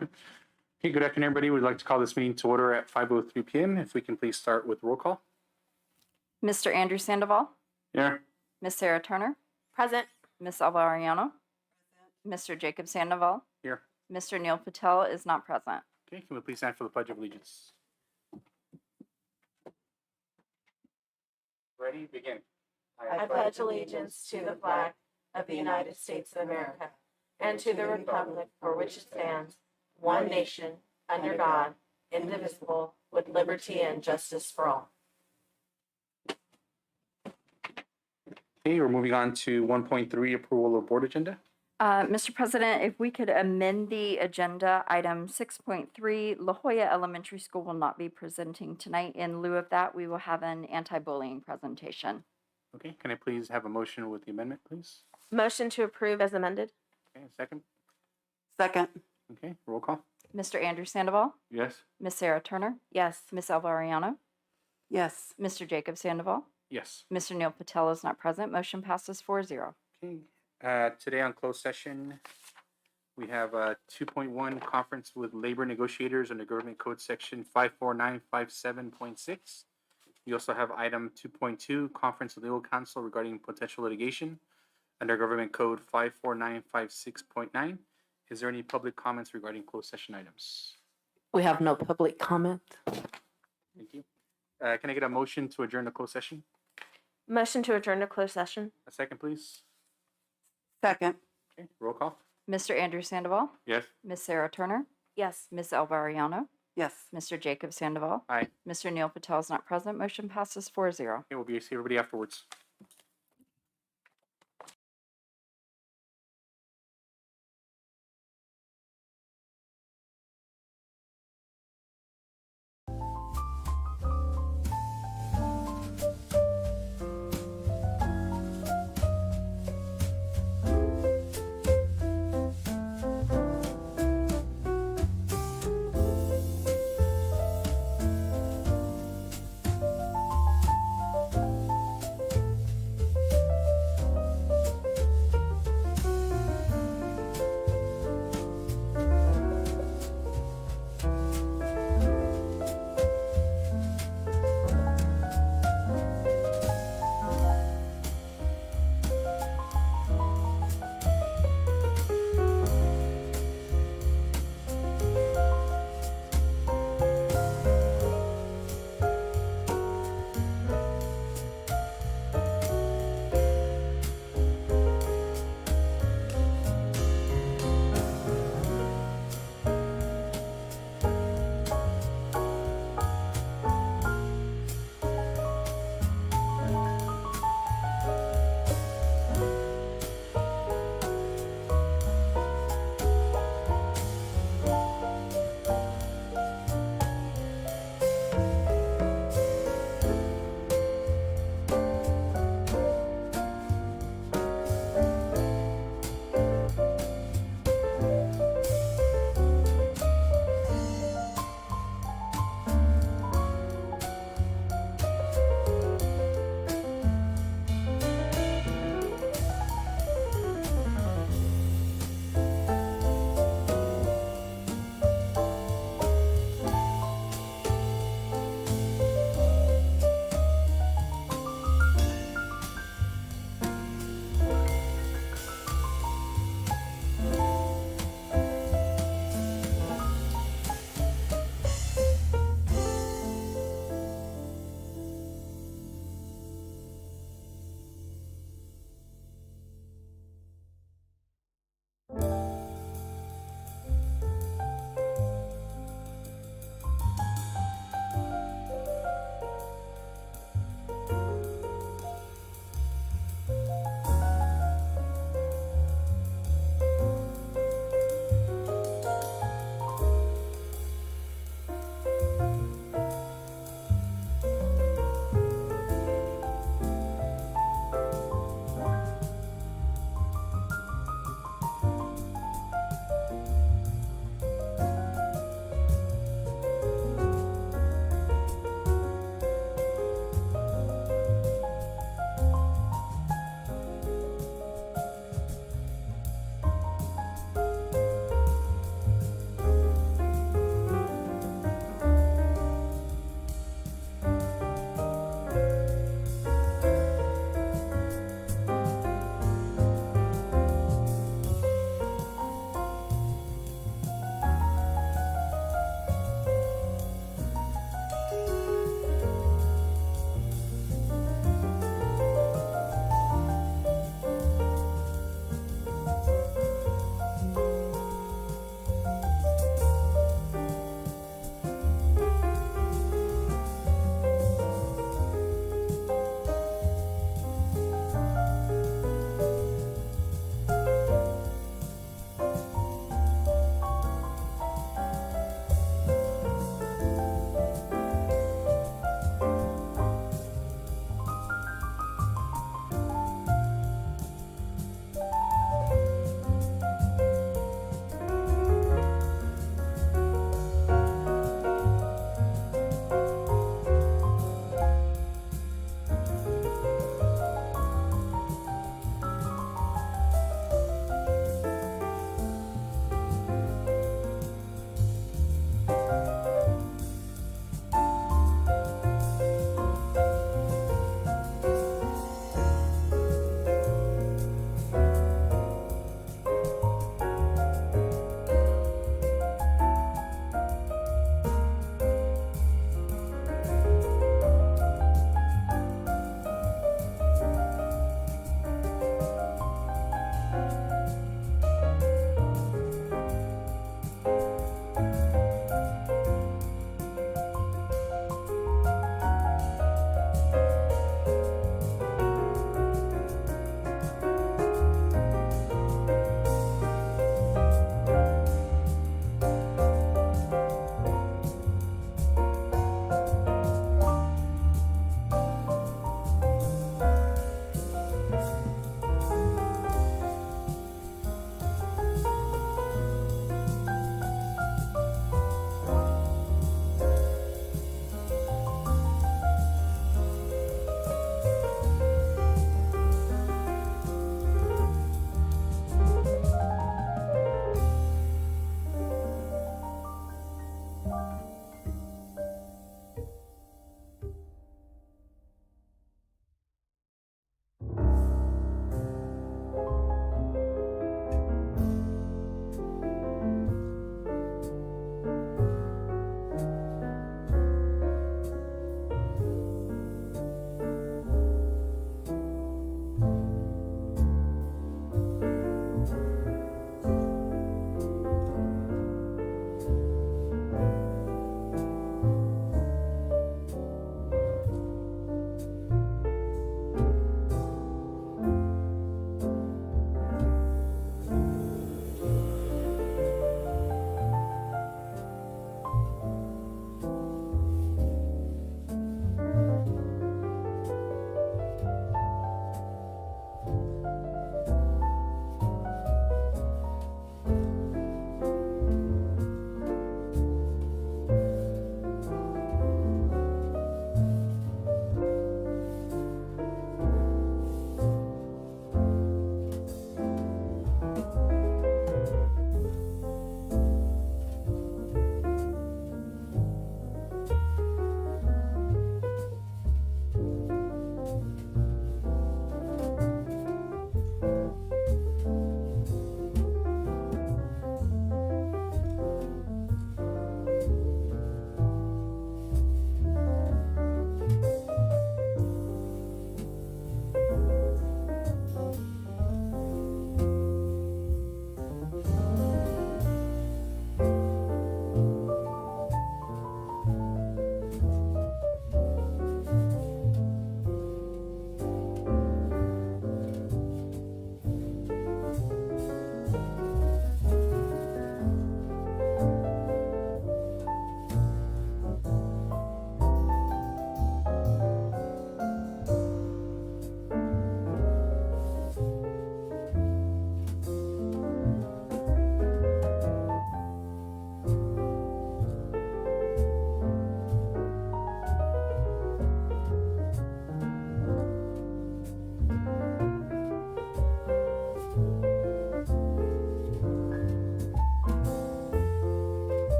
Okay, good afternoon, everybody. We'd like to call this meeting to order at 5:03 p.m. If we can please start with roll call. Mr. Andrew Sandoval, Here. Miss Sarah Turner, Present. Miss Elva Ariano, Mr. Jacob Sandoval, Here. Mr. Neil Patel is not present. Okay, can we please stand for the Pledge of Allegiance? Ready? Begin. I pledge allegiance to the flag of the United States of America and to the republic for which it stands, one nation, under God, indivisible, with liberty and justice for all. Okay, we're moving on to 1.3, approval of board agenda. Mr. President, if we could amend the agenda, item 6.3, La Jolla Elementary School will not be presenting tonight. In lieu of that, we will have an anti-bullying presentation. Okay, can I please have a motion with the amendment, please? Motion to approve as amended. Okay, a second. Second. Okay, roll call. Mr. Andrew Sandoval, Yes. Miss Sarah Turner, Yes. Miss Elva Ariano, Yes. Mr. Jacob Sandoval, Yes. Mr. Neil Patel is not present. Motion passes 4-0. Okay, today on closed session, we have 2.1 conference with labor negotiators under Government Code Section 54957.6. We also have item 2.2, conference with legal counsel regarding potential litigation under Government Code 54956.9. Is there any public comments regarding closed session items? We have no public comment. Thank you. Can I get a motion to adjourn the closed session? Motion to adjourn to closed session. A second, please. Second. Okay, roll call. Mr. Andrew Sandoval, Yes. Miss Sarah Turner, Yes. Miss Elva Ariano, Yes. Mr. Jacob Sandoval, Aye. Mr. Neil Patel is not present. Motion passes 4-0. Okay, we'll see everybody afterwards.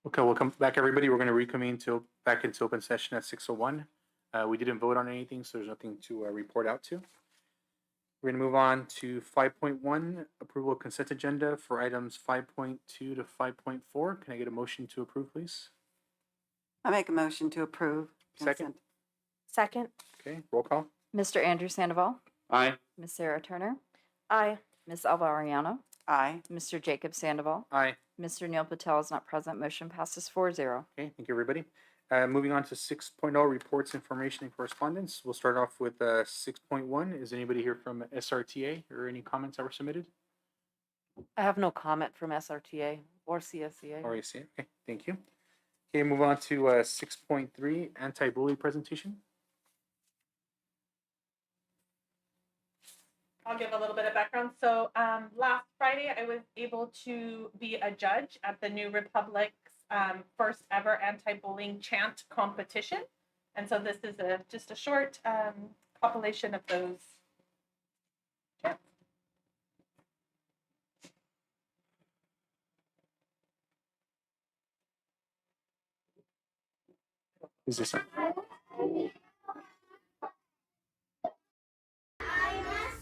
Okay, welcome back, everybody. We're going to reconvene back into open session at 6:01. We didn't vote on anything, so there's nothing to report out to. We're going to move on to 5.1, approval of consent agenda for items 5.2 to 5.4. Can I get a motion to approve, please? I make a motion to approve. Second. consent. Second. Okay, roll call. Mr. Andrew Sandoval, Aye. Ms. Sarah Turner, Aye. Ms. Alva Ariano, Aye. Mr. Jacob Sandoval, Aye. Mr. Neil Patel is not present. Motion passes 4-0. Okay, thank you, everybody. Moving on to 6.0, reports, information, and correspondence. We'll start off with 6.1. Is anybody here from SRTA or any comments that were submitted? I have no comment from SRTA or CSCA. Or AC? Okay, thank you. Okay, move on to 6.3, anti-bully presentation. I'll give a little bit of background. So last Friday, I was able to be a judge at the New Republic's first ever anti-bullying chant competition. And so this is just a short compilation of those chants. Is this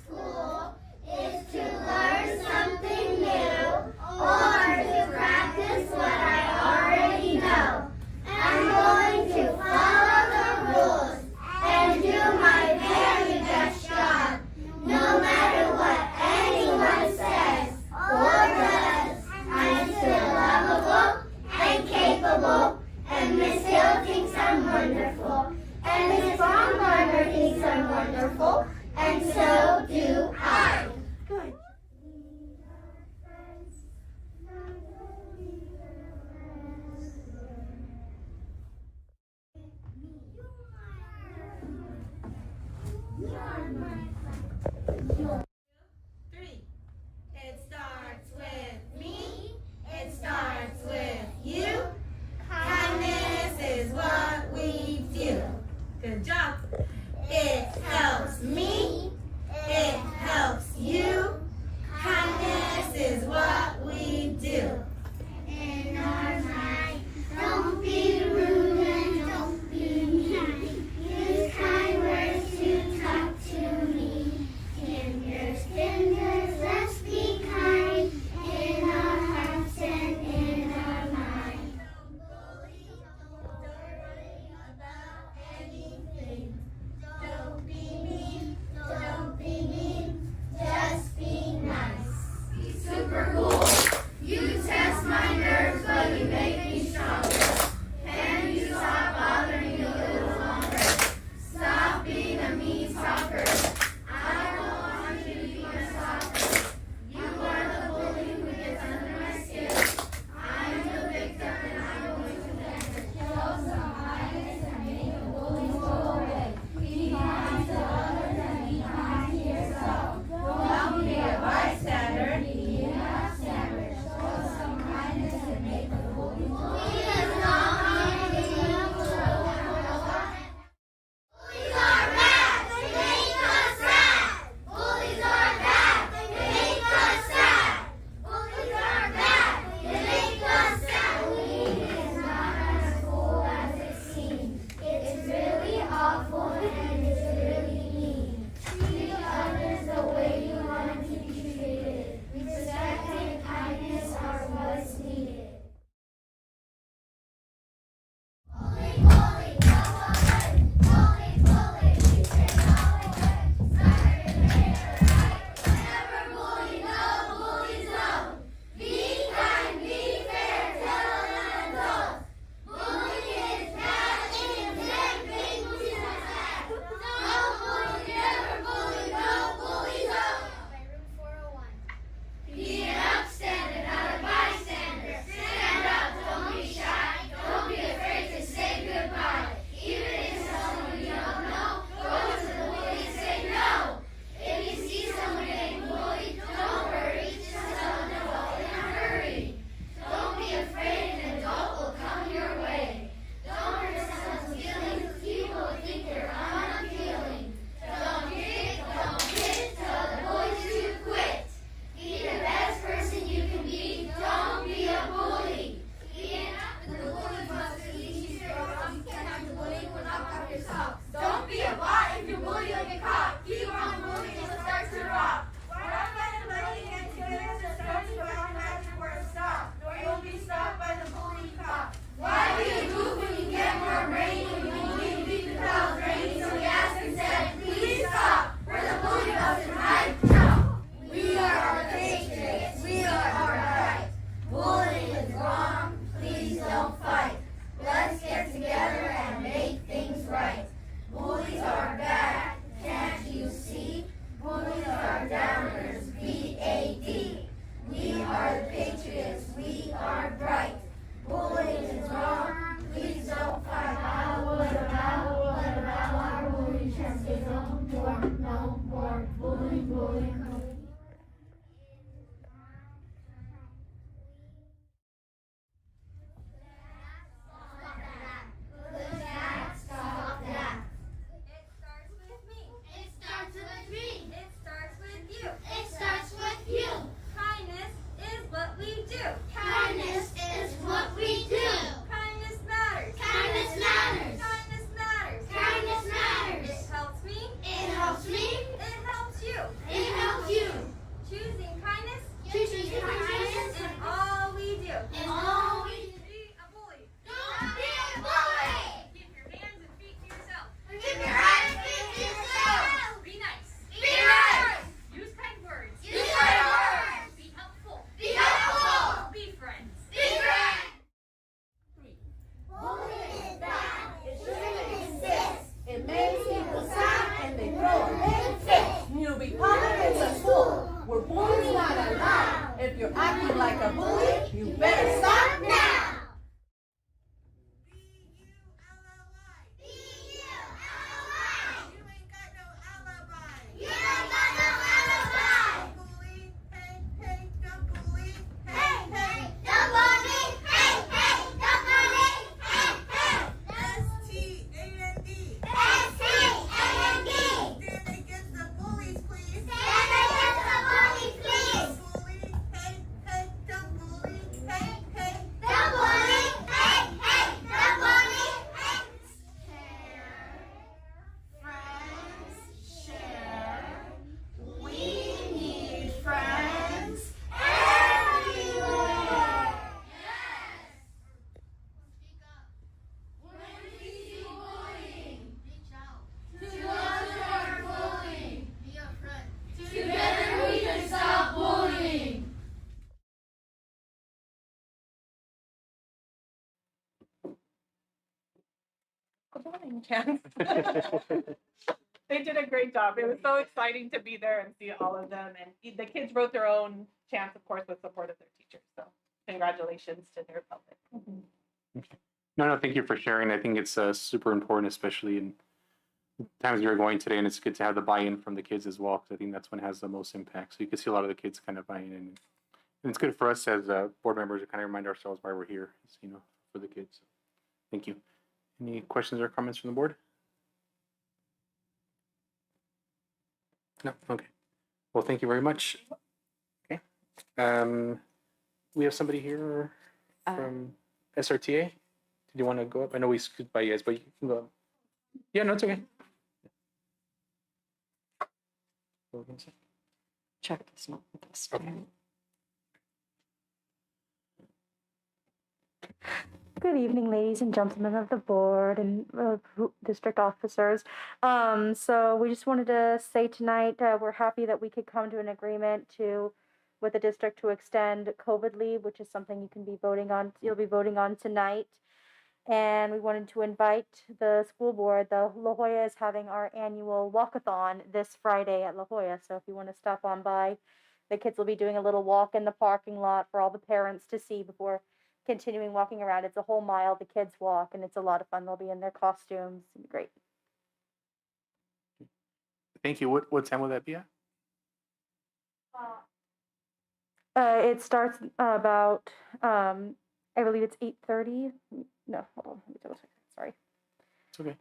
School is to learn something new or to practice what I already know. I'm going to follow the rules and do my very best job, no matter what anyone says or does. I'm still lovable and capable, and Miss Hill thinks I'm wonderful. Good morning, Chance. They did a great job. It was so exciting to be there and see all of them. And the kids wrote their own chants, of course, with support of their teachers. So congratulations to the Republic. No, thank you for sharing. I think it's super important, especially in times you're going today, and it's good to have the buy-in from the kids as well, because I think that's when it has the most impact. So you can see a lot of the kids kind of buying in, and it's good for us as board members to kind of remind ourselves why we're here, for the kids. Thank you. Any questions or comments from the board? No. Okay. Well, thank you very much. Okay. We have somebody here from SRTA. Did you want to go up? I know we scooped by you guys, but you can go up. Yeah, no, it's okay. Check this not with us. Okay. Good evening, ladies and gentlemen of the board and district officers. So we just wanted to say tonight we're happy that we could come to an agreement with the district to extend COVID leave, which is something you'll be voting on tonight. And we wanted to invite the school board. The La Jolla is having our annual walkathon this Friday at La Jolla. So if you want to stop on by, the kids will be doing a little walk in the parking lot for all the parents to see before continuing walking around. It's a whole mile the kids walk, and it's a lot of fun. They'll be in their costumes. It'll be great. Thank you. What time will that be at? It starts about I believe it's 8:30. No, hold on. Let me double check. Sorry. It's okay.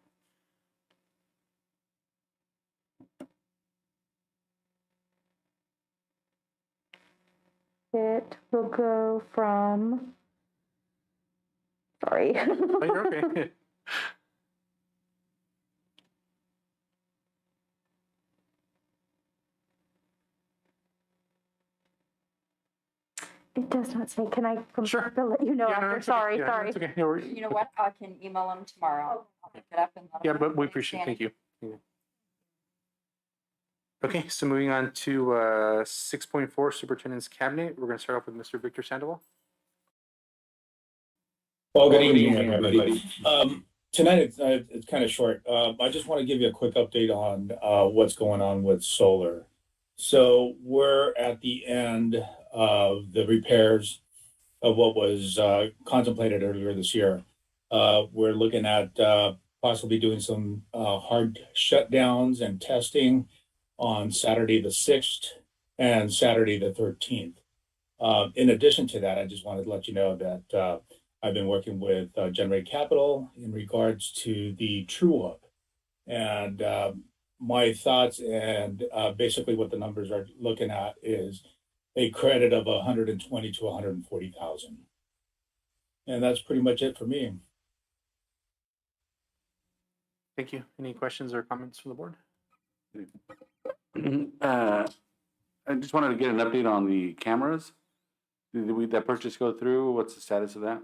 It will go from. Sorry. Oh, you're okay. It does not say. Can I come Sure. back to let you know Yeah, no, after? it's okay. Sorry, Yeah, sorry. it's okay. No worries. You know what? I can email them tomorrow. I'll pick it up and let Yeah, them know. but we appreciate it. Thank you. Yeah. Okay, so moving on to 6.4, Superintendent's Cabinet. We're going to start off with Mr. Victor Sandoval. Well, good evening, everybody. Tonight it's kind of short. I just want to give you a quick update on what's going on with solar. So we're at the end of the repairs of what was contemplated earlier this year. We're looking at possibly doing some hard shutdowns and testing on Saturday the 6th and Saturday the 13th. In addition to that, I just wanted to let you know that I've been working with Generate Capital in regards to the true up, and my thoughts and basically what the numbers are looking at is a credit of 120 to 140,000, and that's pretty much it for me. Thank you. Any questions or comments from the board? I just wanted to get an update on the cameras. Did that purchase go through? What's the status of that?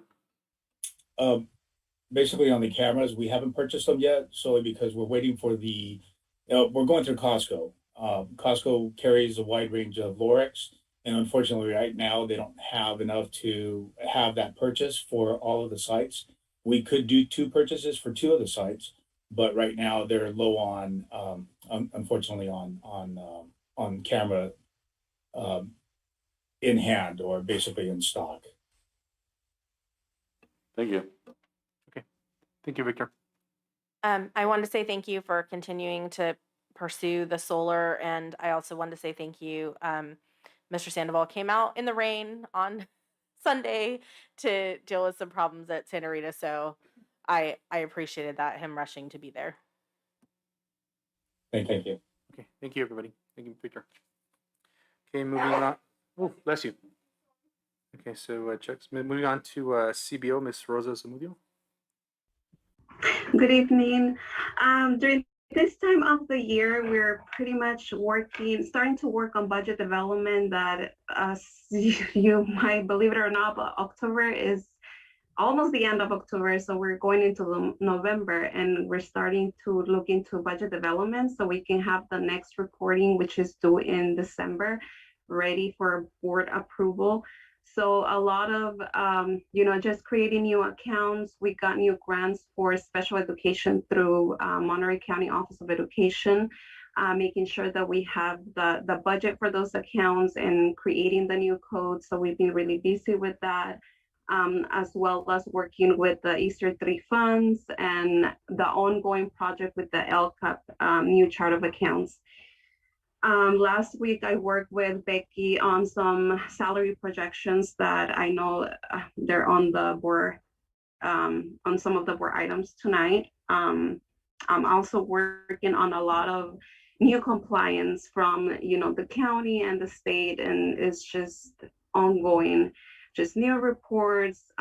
Basically on the cameras, we haven't purchased them yet, solely because we're waiting for we're going through Costco. Costco carries a wide range of Lorex, and unfortunately right now they don't have enough to have that purchase for all of the sites. We could do 2 purchases for 2 of the sites, but right now they're low on, unfortunately on camera in hand, or basically in stock. Thank you. Okay. Thank you, Victor. I wanted to say thank you for continuing to pursue the solar, and I also wanted to say thank you. Mr. Sandoval came out in the rain on Sunday to deal with some problems at Santa Rita, so I appreciated that, him rushing to be there. Thank you. Okay. Thank you, everybody. Thank you, Victor. Okay, moving on. Oh, bless you. Okay, so checks. Moving on to CBO, Ms. Rosa Zamudio. Good evening. During this time of the year, we're pretty much starting to work on budget development that, you might believe it or not, but October is almost the end of October. So we're going into November, and we're starting to look into budget development so we can have the next reporting, which is due in December, ready for board approval. So a lot of, just creating new accounts. We got new grants for special education through Monterey County Office of Education, making sure that we have the budget for those accounts and creating the new codes. So we've been really busy with that, as well as working with the Easter 3 funds and the ongoing project with the LCAP new chart of accounts. Last week, I worked with Becky on some salary projections that I know they're on the board, on some of the board items tonight. I'm also working on a lot of new compliance from, the county and the state, and it's just ongoing, just new reports,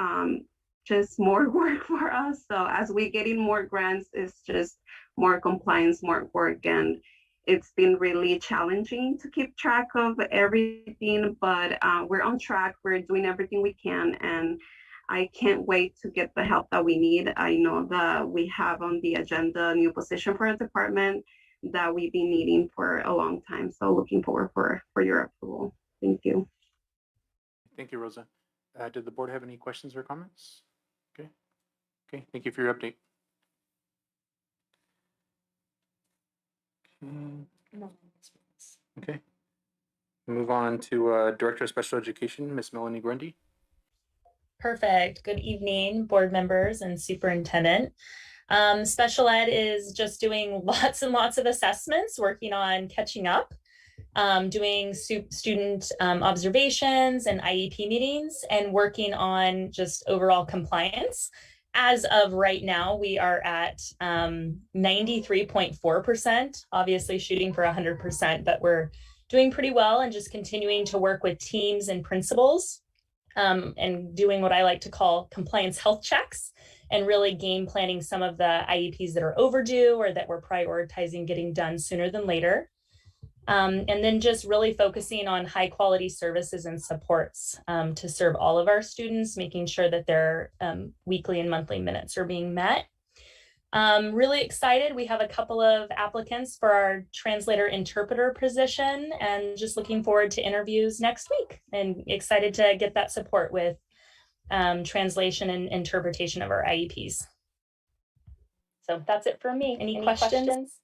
just more work for us. So as we get in more grants, it's just more compliance, more work, and it's been really challenging to keep track of everything, but we're on track. We're doing everything we can, and I can't wait to get the help that we need. I know that we have on the agenda a new position for a department that we've been needing for a long time. So looking forward for your approval. Thank you. Thank you, Rosa. Did the board have any questions or comments? Okay. Okay, thank you for your update. Okay. Move on to Director of Special Education, Miss Melanie Grundy. Perfect. Good evening, board members and superintendent. Special ed is just doing lots and lots of assessments, working on catching up, doing student observations and IEP meetings, and working on just overall compliance. As of right now, we are at 93.4%, obviously shooting for 100%, but we're doing pretty well and just continuing to work with teams and principals and doing what I like to call compliance health checks and really game planning some of the IEPs that are overdue or that we're prioritizing getting done sooner than later. And then just really focusing on high quality services and supports to serve all of our students, making sure that their weekly and monthly minutes are being met. Really excited. We have a couple of applicants for our translator interpreter position and just looking forward to interviews next week and excited to get that support with translation and interpretation of our IEPs. So that's it for me. Any questions?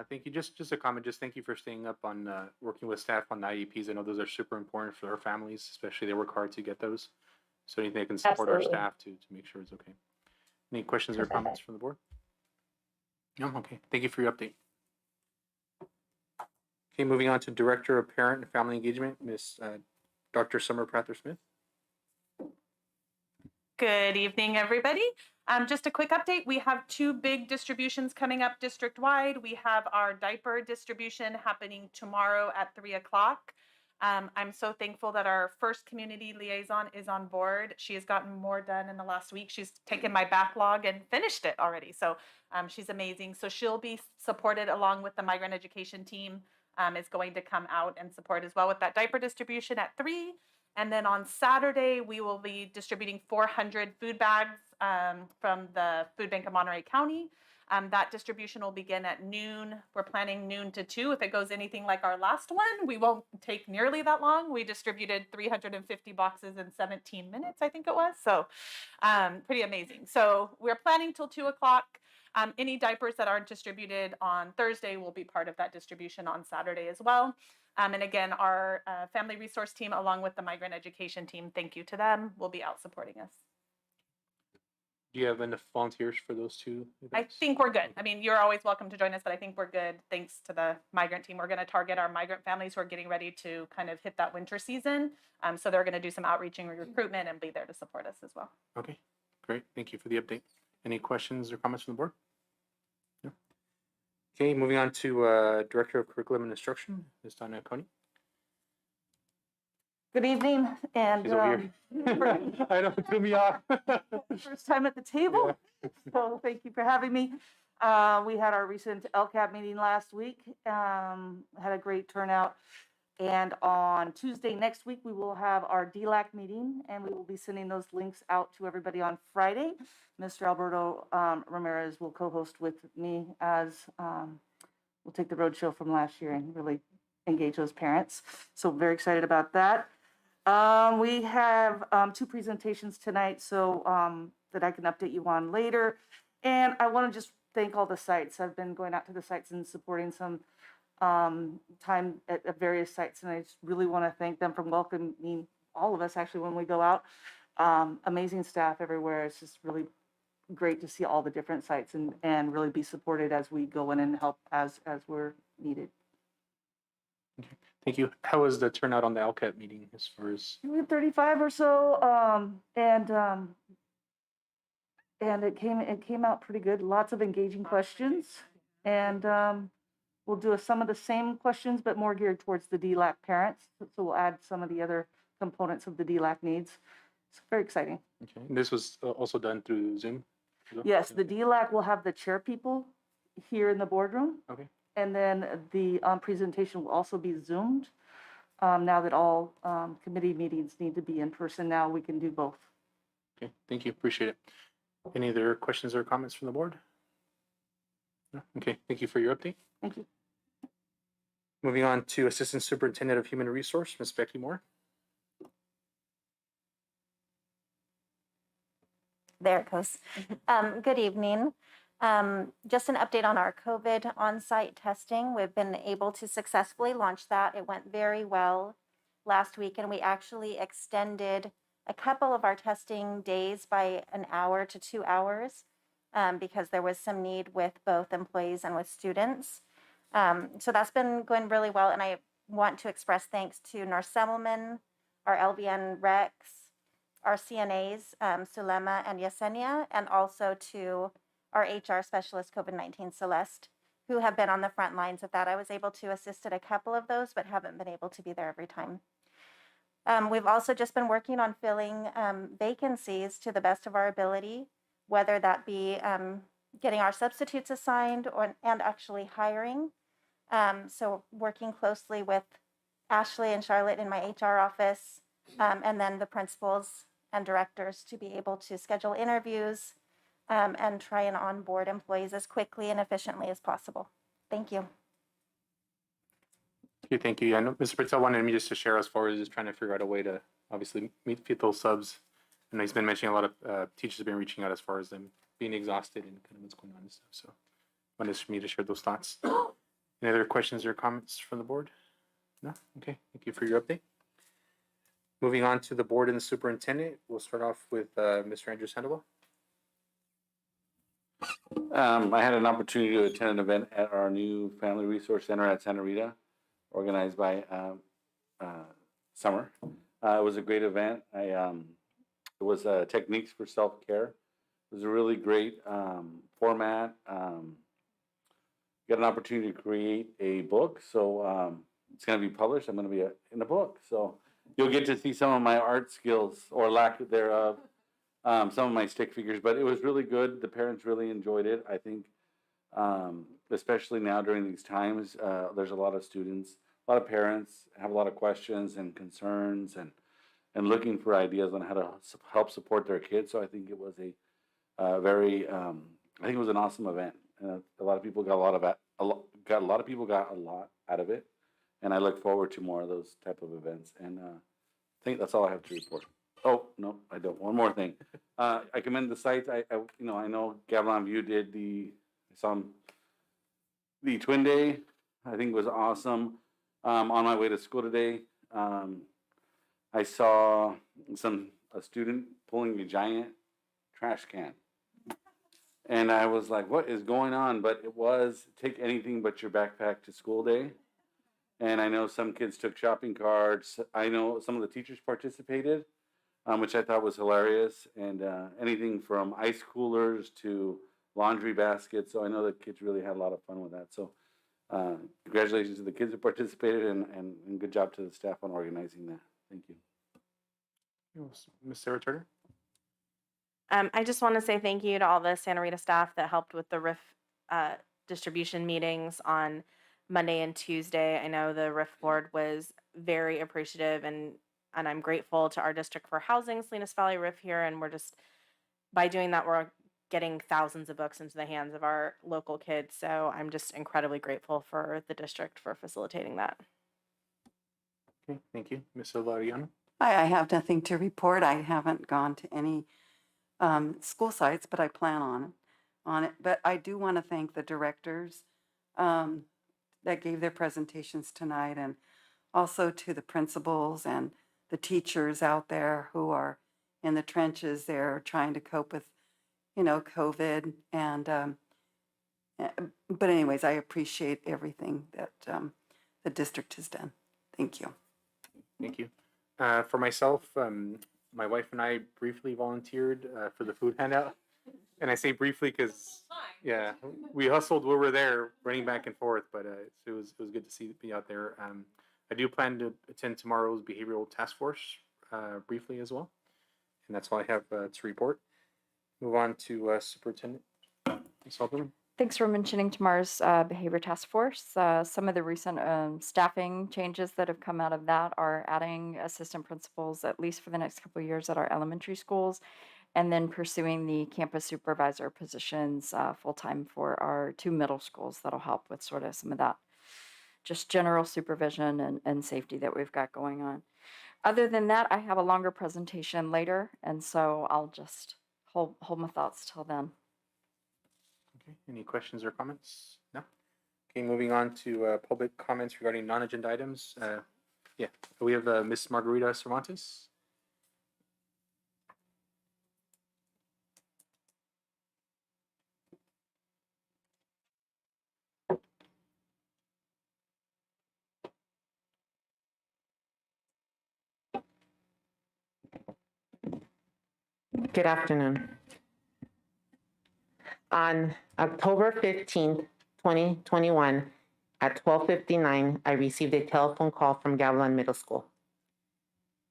Thank you. Just a comment. Just thank you for staying up on working with staff on the IEPs. I know those are super important for our families, especially they work hard to get those. So anything that can support Absolutely. our staff to make sure it's okay. Any questions or comments from the board? No? Okay. Thank you for your update. Okay, moving on to Director of Parent and Family Engagement, Miss Dr. Summer Prather-Smith. Good evening, everybody. Just a quick update. We have 2 big distributions coming up district-wide. We have our diaper distribution happening tomorrow at 3 o'clock. I'm so thankful that our first community liaison is on board. She has gotten more done in the last week. She's taken my backlog and finished it already. So she's amazing. So she'll be supported along with the migrant education team is going to come out and support as well with that diaper distribution at 3. And then on Saturday, we will be distributing 400 food bags from the Food Bank of Monterey County. That distribution will begin at noon. We're planning noon to 2. If it goes anything like our last one, we won't take nearly that long. We distributed 350 boxes in 17 minutes, I think it was. So pretty amazing. So we're planning till 2 o'clock. Any diapers that aren't distributed on Thursday will be part of that distribution on Saturday as well. And again, our family resource team, along with the migrant education team, thank you to them, will be out supporting us. Do you have enough volunteers for those 2 events? I think we're good. I mean, you're always welcome to join us, but I think we're good. Thanks to the migrant team. We're going to target our migrant families who are getting ready to kind of hit that winter season. So they're going to do some outreach and recruitment and be there to support us as well. Okay, great. Thank you for the update. Any questions or comments from the board? No? Okay, moving on to Director of Curriculum and Instruction, Ms. Donna Coney. Good evening, and She's over here. I know, it threw me off. first time at the table, so thank you for having me. We had our recent LCAP meeting last week, had a great turnout, and on Tuesday next week, we will have our DLAC meeting, and we will be sending those links out to everybody on Friday. Mr. Alberto Ramirez will co-host with me as we'll take the roadshow from last year and really engage those parents. So very excited about that. We have two presentations tonight, so that I can update you on later. And I want to just thank all the sites. I've been going out to the sites and supporting some time at various sites, and I just really want to thank them for welcoming all of us actually when we go out. Amazing staff everywhere. It's just really great to see all the different sites and really be supported as we go in and help as we're needed. Thank you. How was the turnout on the LCAT meeting as far as? We had 35 or so, and it came out pretty good. Lots of engaging questions, and we'll do some of the same questions, but more geared towards the DLAC parents. So we'll add some of the other components of the DLAC needs. It's very exciting. Okay. And this was also done through Zoom? Yes, the DLAC will have the chair people here in the boardroom. Okay. And then the presentation will also be Zoomed. Now that all committee meetings need to be in person, now we can do both. Okay, thank you. Appreciate it. Any other questions or comments from the board? No? Okay, thank you for your update. Thank you. Moving on to Assistant Superintendent of Human Resource, Ms. Becky Moore. There it goes. Good evening. Just an update on our COVID on-site testing. We've been able to successfully launch that. It went very well last week, and we actually extended a couple of our testing days by an hour to 2 hours because there was some need with both employees and with students. So that's been going really well, and I want to express thanks to Nurse Semmelman, our LVN Rex, our CNAs, Sulema and Yesenia, and also to our HR specialist, COVID-19 Celeste, who have been on the front lines of that. I was able to assist at a couple of those, but haven't been able to be there every time. We've also just been working on filling vacancies to the best of our ability, whether that be getting our substitutes assigned and actually hiring. So working closely with Ashley and Charlotte in my HR office, and then the principals and directors to be able to schedule interviews and try and onboard employees as quickly and efficiently as possible. Thank you. Okay, thank you. I know Mr. Patel wanted me just to share as far as just trying to figure out a way to obviously fit those subs. And he's been mentioning a lot of teachers have been reaching out as far as them being exhausted and kind of what's going on and stuff. So wanted for me to share those thoughts. Any other questions or comments from the board? No? Okay, thank you for your update. Moving on to the board and the superintendent, we'll start off with Mr. Andrew Sandoval. I had an opportunity to attend an event at our new Family Resource Center at Santa Rita, organized by Summer. It was a great event. It was techniques for self-care. It was a really great format. Got an opportunity to create a book, so it's going to be published. I'm going to be in a book, so you'll get to see some of my art skills or lack thereof, some of my stick figures. But it was really good. The parents really enjoyed it. I think, especially now during these times, there's a lot of students, a lot of parents have a lot of questions and concerns and looking for ideas on how to help support their kids. So I think it was a very, I think it was an awesome event. A lot of people got a lot of people got a lot out of it, and I look forward to more of those type of events. And I think that's all I have to report. Oh no, I don't. One more thing. I commend the sites. I know Gavilan View did I saw the Twin Day. I think it was awesome. On my way to school today, I saw a student pulling a giant trash can. And I was like, what is going on? But it was take anything but your backpack to school day. And I know some kids took shopping carts. I know some of the teachers participated, which I thought was hilarious. And anything from ice coolers to laundry baskets. So I know the kids really had a lot of fun with that. So congratulations to the kids who participated and good job to the staff on organizing that. Thank you. Ms. Sarah Turner? I just want to say thank you to all the Santa Rita staff that helped with the RIF distribution meetings on Monday and Tuesday. I know the RIF board was very appreciative, and I'm grateful to our district for housing Salinas Valley RIF here. And we're just, by doing that, we're getting thousands of books into the hands of our local kids. So I'm just incredibly grateful for the district for facilitating that. Okay, thank you. Ms. Valeriano? I have nothing to report. I haven't gone to any school sites, but I plan on it. But I do want to thank the directors um, that gave their presentations tonight, and also to the principals and the teachers out there who are in the trenches there trying to cope with, COVID. And but anyways, I appreciate everything that the district has done. Thank you. Thank you. For myself, my wife and I briefly volunteered for the food handout. And I say briefly because, yeah, we hustled while we were there, running back and forth, but it was good to be out there. I do plan to attend tomorrow's behavioral task force briefly as well. And that's all I have to report. Move on to Superintendent Ms. Haldeman. Thanks for mentioning tomorrow's behavior task force. Some of the recent staffing changes that have come out of that are adding assistant principals, at least for the next couple of years, at our elementary schools, and then pursuing the campus supervisor positions full-time for our 2 middle schools. That'll help with sort of some of that just general supervision and safety that we've got going on. Other than that, I have a longer presentation later, and so I'll just hold my thoughts till then. Okay, any questions or comments? No? Okay, moving on to public comments regarding non-agenda items. Yeah, we have Miss Margarita Cervantes. Good afternoon. On October 15th, 2021, at 12:59, I received a telephone call from Gavilan Middle School.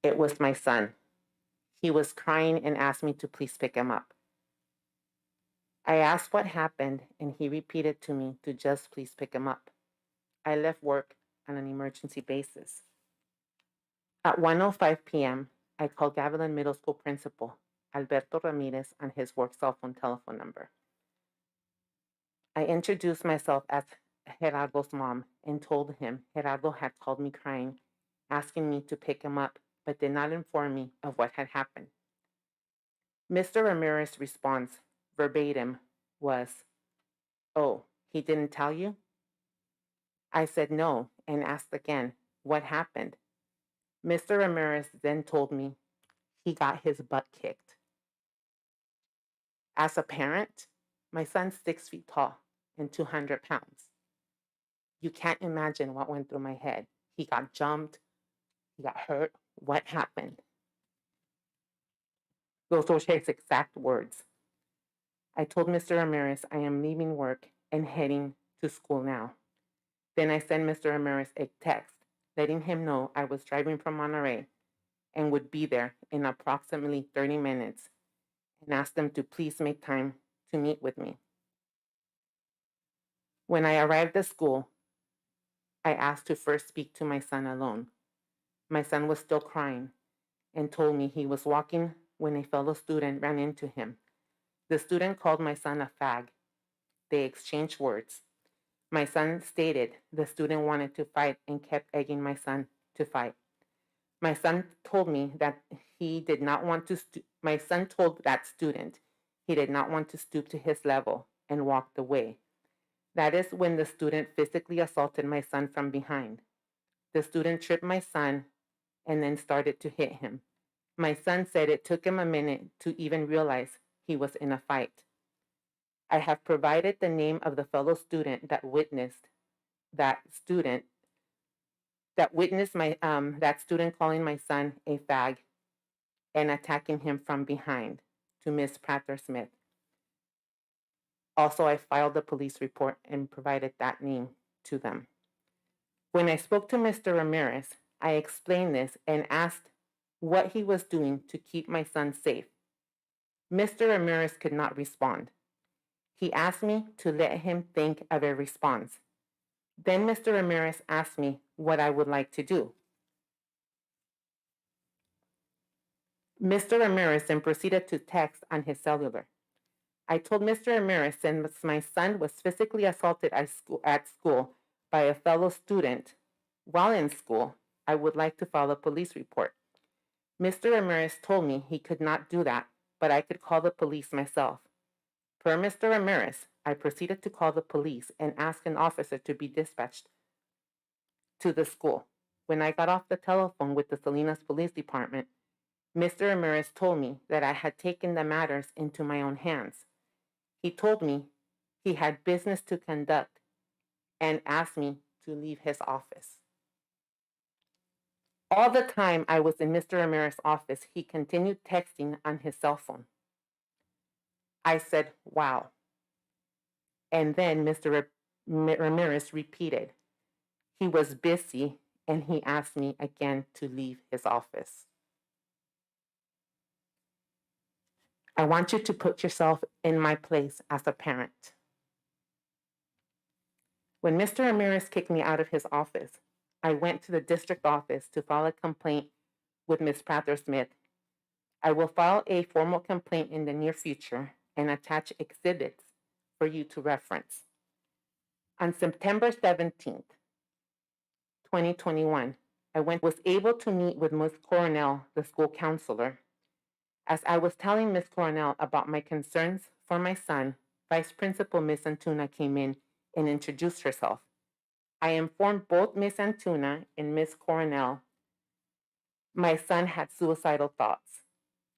It was my son. He was crying and asked me to please pick him up. I asked what happened, and he repeated to me to just please pick him up. I left work on an emergency basis. At 1:05 p.m., I called Gavilan Middle School principal Alberto Ramirez on his work cell phone telephone number. I introduced myself as Gerardo's mom and told him Gerardo had called me crying, asking me to pick him up, but did not inform me of what had happened. Mr. Ramirez's response, verbatim, was, "Oh, he didn't tell you?" I said no and asked again, "What happened?" Mr. Ramirez then told me he got his butt kicked. As a parent, my son's 6 feet tall and 200 pounds. You can't imagine what went through my head. He got jumped, he got hurt. What happened? Those were his exact words. I told Mr. Ramirez I am leaving work and heading to school now. Then I sent Mr. Ramirez a text letting him know I was driving from Monterey and would be there in approximately 30 minutes and asked them to please make time to meet with me. When I arrived at school, I asked to first speak to my son alone. My son was still crying and told me he was walking when a fellow student ran into him. The student called my son a fag. They exchanged words. My son stated the student wanted to fight and kept egging my son to fight. My son told me that he did not want to my son told that student he did not want to stoop to his level and walked away. That is when the student physically assaulted my son from behind. The student tripped my son and then started to hit him. My son said it took him a minute to even realize he was in a fight. I have provided the name of the fellow student that witnessed that student calling my son a fag and attacking him from behind to Miss Prather Smith. Also, I filed a police report and provided that name to them. When I spoke to Mr. Ramirez, I explained this and asked what he was doing to keep my son safe. Mr. Ramirez could not respond. He asked me to let him think of a response. Then Mr. Ramirez asked me what I would like to do. Mr. Ramirez then proceeded to text on his cellular. I told Mr. Ramirez since my son was physically assaulted at school by a fellow student while in school, I would like to file a police report. Mr. Ramirez told me he could not do that, but I could call the police myself. Per Mr. Ramirez, I proceeded to call the police and ask an officer to be dispatched to the school. When I got off the telephone with the Salinas Police Department, Mr. Ramirez told me that I had taken the matters into my own hands. He told me he had business to conduct and asked me to leave his office. All the time I was in Mr. Ramirez's office, he continued texting on his cell phone. I said, wow. And then Mr. Ramirez repeated, he was busy and he asked me again to leave his office. I want you to put yourself in my place as a parent. When Mr. Ramirez kicked me out of his office, I went to the district office to file a complaint with Ms. Prather-Smith. I will file a formal complaint in the near future and attach exhibits for you to reference. On September 17th, 2021, I was able to meet with Ms. Coronel, the school counselor. As I was telling Ms. Coronel about my concerns for my son, Vice Principal Ms. Antuna came in and introduced herself. I informed both Ms. Antuna and Ms. Coronel my son had suicidal thoughts,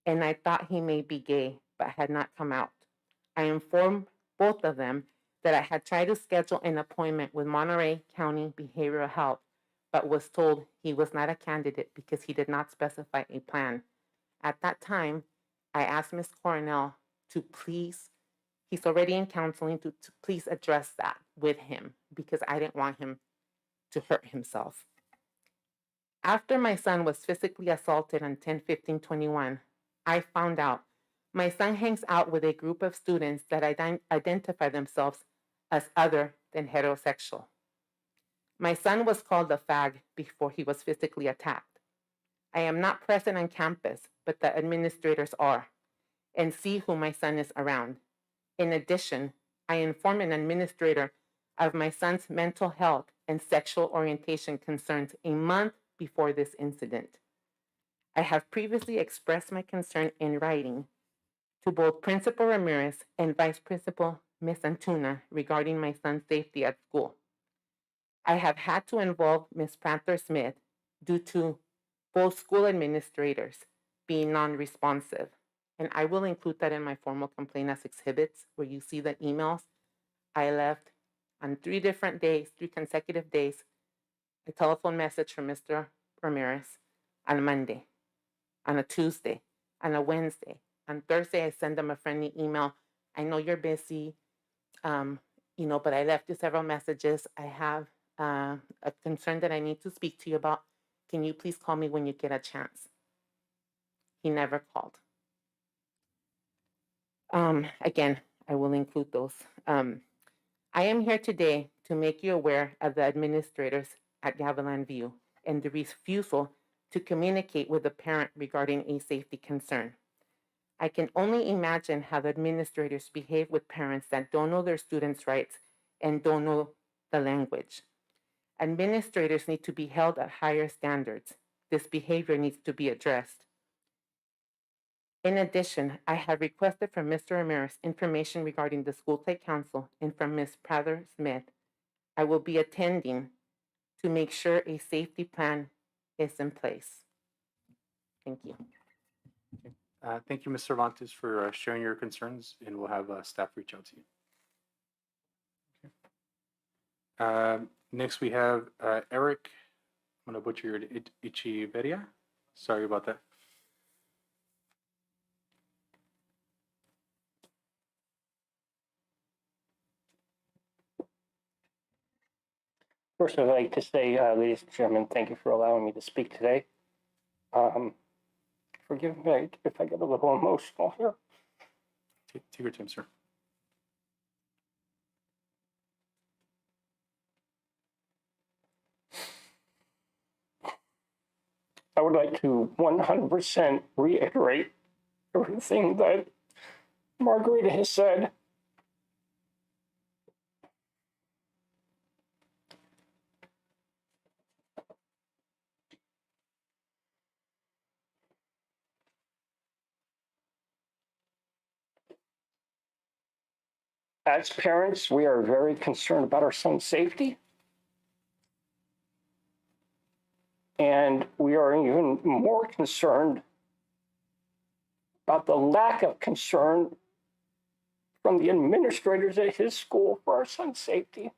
and I thought he may be gay, but had not come out. I informed both of them that I had tried to schedule an appointment with Monterey County Behavioral Health, but was told he was not a candidate because he did not specify a plan. At that time, I asked Ms. Coronel to please, he's already in counseling, to please address that with him because I didn't want him to hurt himself. After my son was physically assaulted on 10/15/21, I found out my son hangs out with a group of students that identify themselves as other than heterosexual. My son was called a fag before he was physically attacked. I am not present on campus, but the administrators are, and see who my son is around. In addition, I inform an administrator of my son's mental health and sexual orientation concerns a month before this incident. I have previously expressed my concern in writing to both Principal Ramirez and Vice Principal Ms. Antuna regarding my son's safety at school. I have had to involve Ms. Prather-Smith due to both school administrators being non-responsive. And I will include that in my formal complaint as exhibits where you see the emails I left on 3 different days, 3 consecutive days, a telephone message from Mr. Ramirez on a Monday, on a Tuesday, on a Wednesday. On Thursday, I send them a friendly email. I know you're busy, but I left you several messages. I have a concern that I need to speak to you about. Can you please call me when you get a chance? He never called. Again, I will include those. I am here today to make you aware of the administrators at Gavilan View and the refusal to communicate with the parent regarding a safety concern. I can only imagine how the administrators behave with parents that don't know their students' rights and don't know the language. Administrators need to be held at higher standards. This behavior needs to be addressed. In addition, I have requested from Mr. Ramirez information regarding the school site council and from Ms. Prather-Smith. I will be attending to make sure a safety plan is in place. Thank you. Thank you, Ms. Cervantes, for sharing your concerns, and we'll have staff reach out to you. Next, we have Eric. I'm going to butcher your Ichiveria. Sorry about that. First, I'd like to say, ladies and gentlemen, thank you for allowing me to speak today. Forgive me if I get a little emotional here. Take your time, sir. I would like to 100% reiterate everything that Margarita has said. As parents, we are very concerned about our son's safety. And we are even more concerned about the lack of concern from the administrators at his school for our son's safety.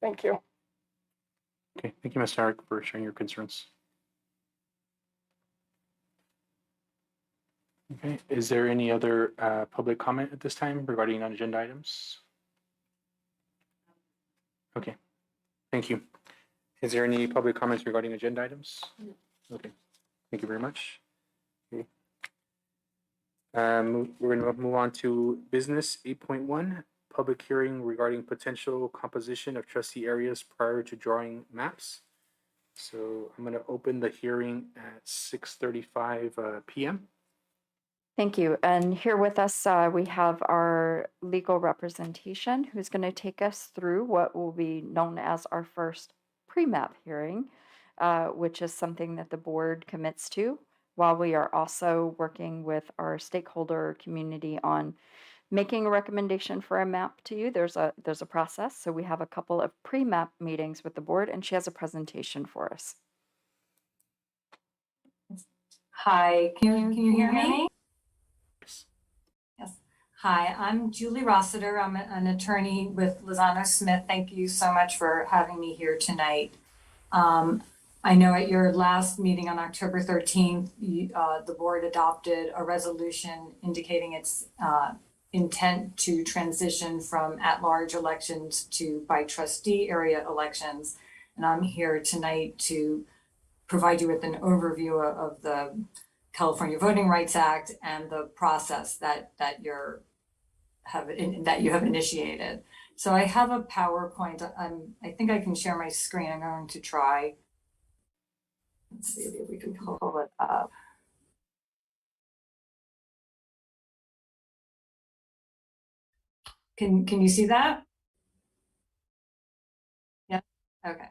Thank you. Okay, thank you, Mr. Eric, for sharing your concerns. Okay, is there any other public comment at this time regarding non-agenda items? Okay, thank you. Is there any public comments regarding agenda items? Okay, thank you very much. Okay. We're going to move on to business 8.1, public hearing regarding potential composition of trustee areas prior to drawing maps. So I'm going to open the hearing at 6:35 p.m. Thank you. And here with us, we have our legal representation who's going to take us through what will be known as our first pre-map hearing, which is something that the board commits to, while we are also working with our stakeholder community on making a recommendation for a map to you. There's a process. So we have a couple of pre-map meetings with the board, and she has a presentation for us. Hi, can you hear me? Yes. Hi, I'm Julie Rossiter. I'm an attorney with Lozano Smith. Thank you so much for having me here tonight. I know at your last meeting on October 13th, the board adopted a resolution indicating its intent to transition from at-large elections to by trustee area elections. And I'm here tonight to provide you with an overview of the California Voting Rights Act and the process that you have initiated. So I have a PowerPoint. I think I can share my screen. I'm going to try. Let's see if we can pull it up. Can you see that? Yeah. Okay.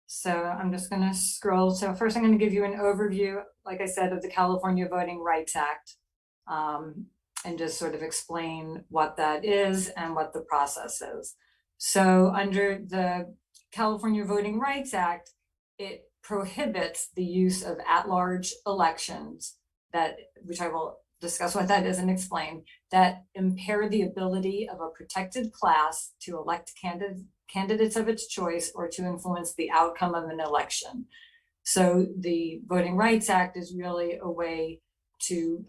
So I'm just going to scroll. So first, I'm going to give you an overview, like I said, of the California Voting Rights Act, and just sort of explain what that is and what the process is. So under the California Voting Rights Act, it prohibits the use of at-large elections which I will discuss what that is and explain, that impair the ability of a protected class to elect candidates of its choice or to influence the outcome of an election. So the Voting Rights Act is really a way to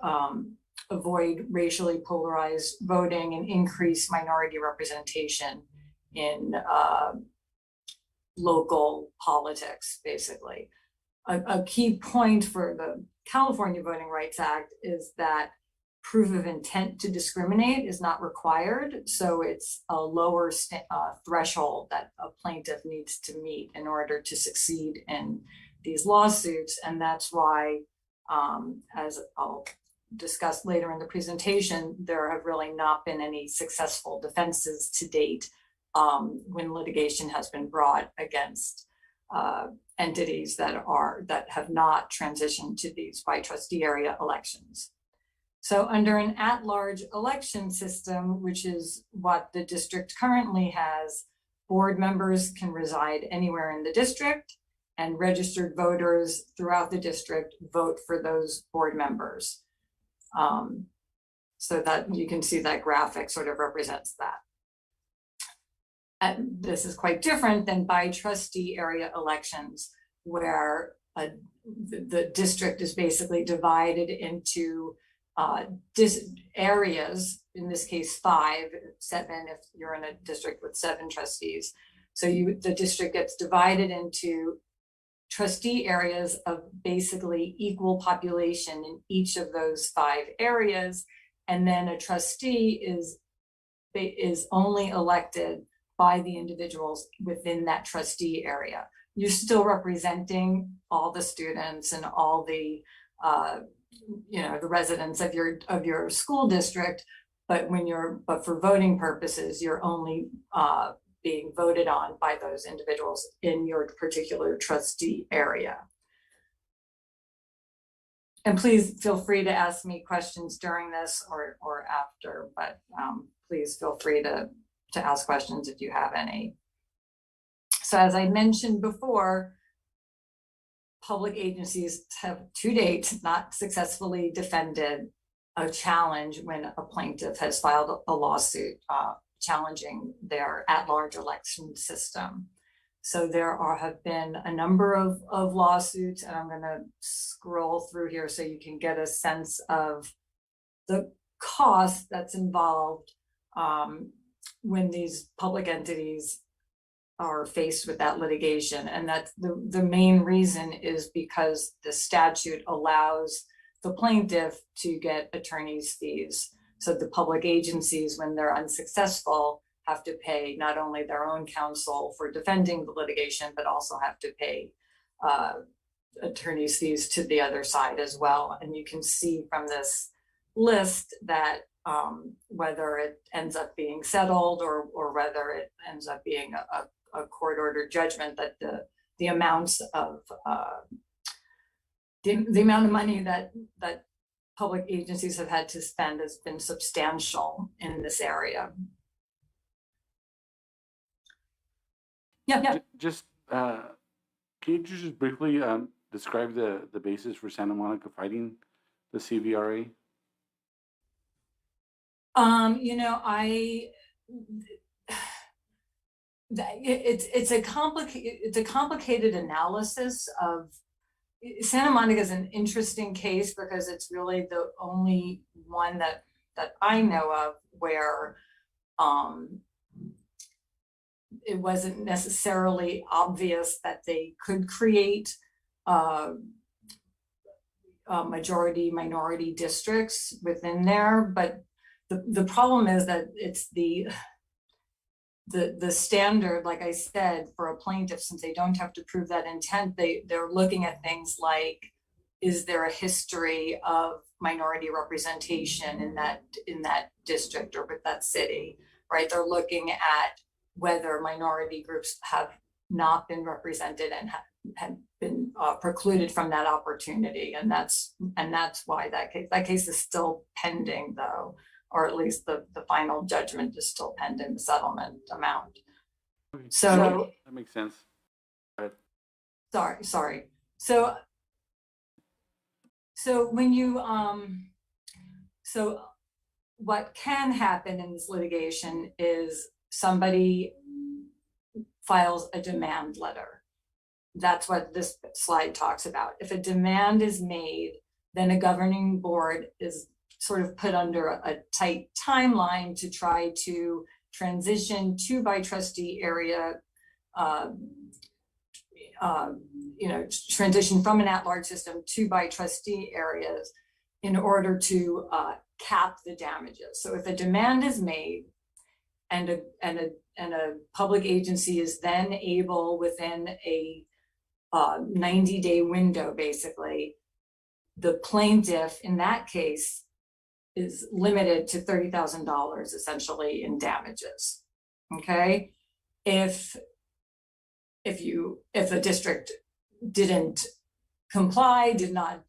avoid racially polarized voting and increase minority representation in local politics, basically. A key point for the California Voting Rights Act is that proof of intent to discriminate is not required. So it's a lower threshold that a plaintiff needs to meet in order to succeed in these lawsuits. And that's why, as I'll discuss later in the presentation, there have really not been any successful defenses to date when litigation has been brought against entities that have not transitioned to these by trustee area elections. So under an at-large election system, which is what the district currently has, board members can reside anywhere in the district, and registered voters throughout the district vote for those board members. So that you can see that graphic sort of represents that. And this is quite different than by trustee area elections, where the district is basically divided into areas, in this case 5, 7 if you're in a district with 7 trustees. So the district gets divided into trustee areas of basically equal population in each of those 5 areas, and then a trustee is only elected by the individuals within that trustee area. You're still representing all the students and all the the residents of your school district, but for voting purposes, you're only being voted on by those individuals in your particular trustee area. and please feel free to ask me questions during this or after, but please feel free to ask questions if you have any. So as I mentioned before, public agencies have to date not successfully defended a challenge when a plaintiff has filed a lawsuit challenging their at-large election system. So there have been a number of lawsuits, and I'm going to scroll through here so you can get a sense of the cost that's involved when these public entities are faced with that litigation. And that's the main reason is because the statute allows the plaintiff to get attorney's fees. So the public agencies, when they're unsuccessful, have to pay not only their own counsel for defending the litigation, but also have to pay attorney's fees to the other side as well. And you can see from this list that whether it ends up being settled or whether it ends up being a court-ordered judgment, that the amounts of the amount of money that public agencies have had to spend has been substantial in this area. Yeah. Just can you just briefly describe the basis for Santa Monica fighting the CVRA? You know, it's a complicated analysis of Santa Monica is an interesting case because it's really the only one that I know of where it wasn't necessarily obvious that they could create majority minority districts within there, but the problem is that it's the standard, like I said, for a plaintiff, since they don't have to prove that intent, they're looking at things like, is there a history of minority representation in that district or with that city, right? They're looking at whether minority groups have not been represented and have been precluded from that opportunity, and that's why that case is still pending, though. Or at least the final judgment is still pending the settlement amount. So that makes sense. Sorry. So when you so what can happen in this litigation is somebody files a demand letter. That's what this slide talks about. If a demand is made, then a governing board is sort of put under a tight timeline to try to transition to by trustee area, transition from an at-large system to by trustee areas in order to cap the damages. So if a demand is made and a public agency is then able within a 90-day window, basically, the plaintiff in that case is limited to $30,000 essentially in damages. Okay, if the district didn't comply, did not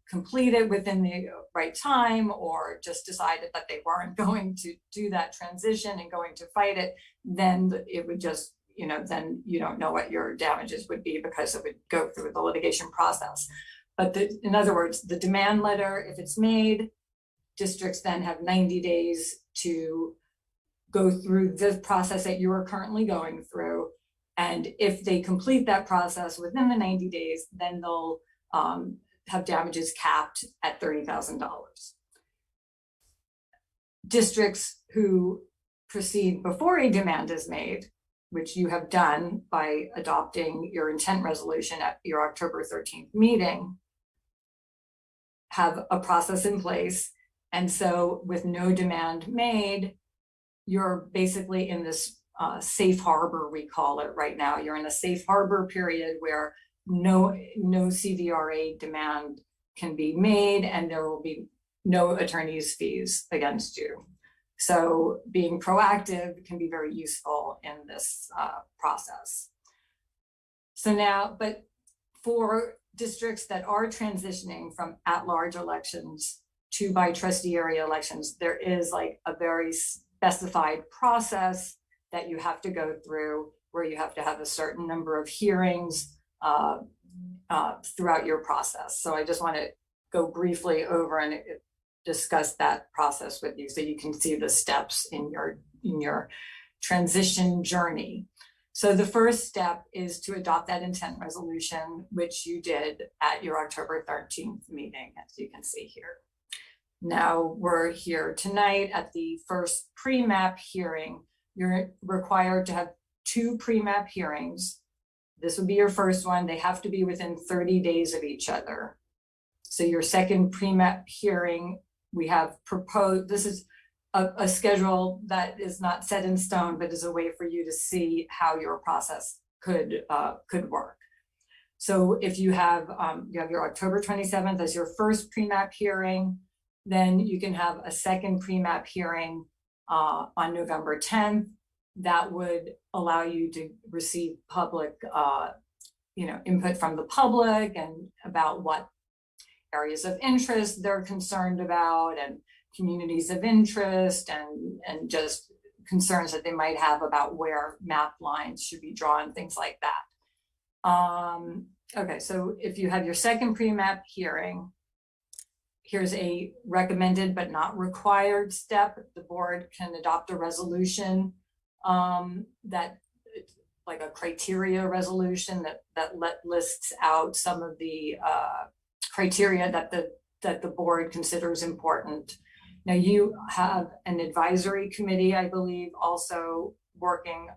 complete it within the right time, or just decided that they weren't going to do that transition and going to fight it, then it would just, then you don't know what your damages would be because it would go through the litigation process. But in other words, the demand letter, if it's made, districts then have 90 days to go through the process that you are currently going through. And if they complete that process within the 90 days, then they'll have damages capped at $30,000. Districts who proceed before a demand is made, which you have done by adopting your intent resolution at your October 13th meeting, have a process in place. And so with no demand made, you're basically in this safe harbor, we call it right now. You're in a safe harbor period where no CVRA demand can be made and there will be no attorney's fees against you. So being proactive can be very useful in this process. So now, but for districts that are transitioning from at-large elections to by trustee area elections, there is like a very specified process that you have to go through, where you have to have a certain number of hearings throughout your process. So I just want to go briefly over and discuss that process with you so you can see the steps in your transition journey. So the first step is to adopt that intent resolution, which you did at your October 13th meeting, as you can see here. Now we're here tonight at the first pre-map hearing. You're required to have 2 pre-map hearings. This would be your first one. They have to be within 30 days of each other. So your second pre-map hearing, we have proposed, this is a schedule that is not set in stone, but is a way for you to see how your process could work. So if you have your October 27th as your first pre-map hearing, then you can have a second pre-map hearing on November 10th. That would allow you to receive public, input from the public and about what areas of interest they're concerned about, and communities of interest, and just concerns that they might have about where map lines should be drawn, things like that. Okay, so if you have your second pre-map hearing, here's a recommended but not required step. The board can adopt a resolution that, like a criteria resolution that lists out some of the criteria that the board considers important. Now you have an advisory committee, I believe, also working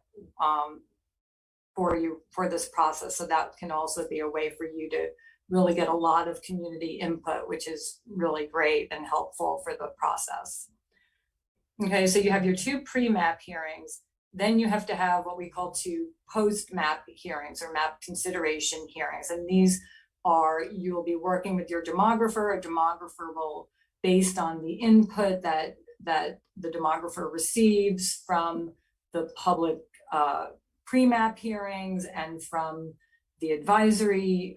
for you for this process. So that can also be a way for you to really get a lot of community input, which is really great and helpful for the process. Okay, so you have your 2 pre-map hearings. Then you have to have what we call 2 post-map hearings or map consideration hearings. And these are, you will be working with your demographer. A demographer will, based on the input that the demographer receives from the public pre-map hearings and from the advisory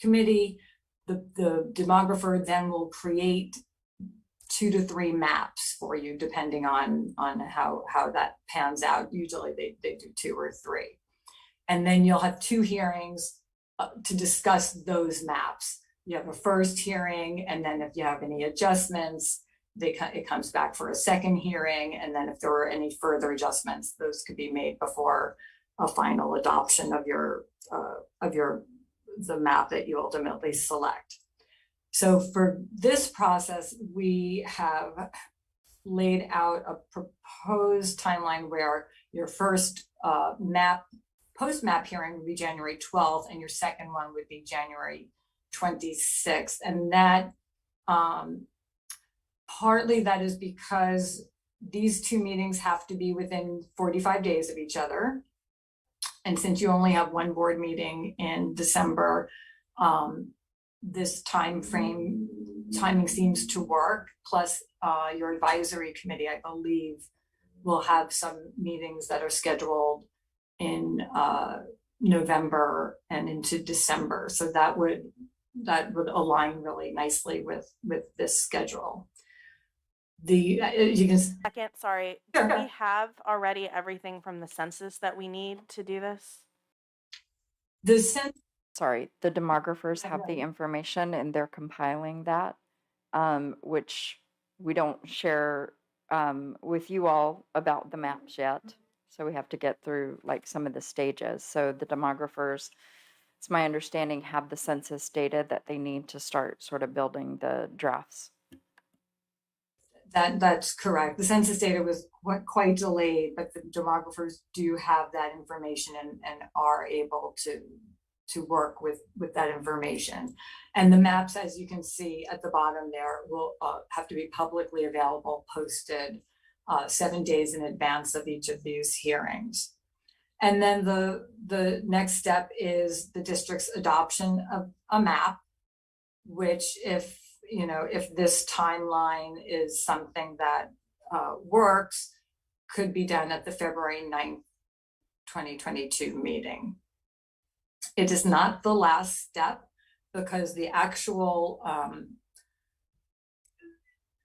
committee, the demographer then will create 2 to 3 maps for you, depending on how that pans out. Usually they do 2 or 3. And then you'll have 2 hearings to discuss those maps. You have a first hearing, and then if you have any adjustments, it comes back for a second hearing. And then if there are any further adjustments, those could be made before a final adoption of the map that you ultimately select. So for this process, we have laid out a proposed timeline where your first post-map hearing would be January 12th, and your second one would be January 26th. And that partly that is because these 2 meetings have to be within 45 days of each other. And since you only have 1 board meeting in December, this timing seems to work. Plus your advisory committee, I believe, will have some meetings that are scheduled in November and into December. So that would align really nicely with this schedule. You can Second, sorry. Sure. Do we have already everything from the census that we need to do this? Sorry, the demographers have the information and they're compiling that, which we don't share with you all about the maps yet. So we have to get through like some of the stages. So the demographers, it's my understanding, have the census data that they need to start sort of building the drafts. That's correct. The census data was quite delayed, but the demographers do have that information and are able to work with that information. And the maps, as you can see at the bottom there, will have to be publicly available, posted 7 days in advance of each of these hearings. And then the next step is the district's adoption of a map, which if this timeline is something that works, could be done at the February 9th, 2022 meeting. It is not the last step, because the actual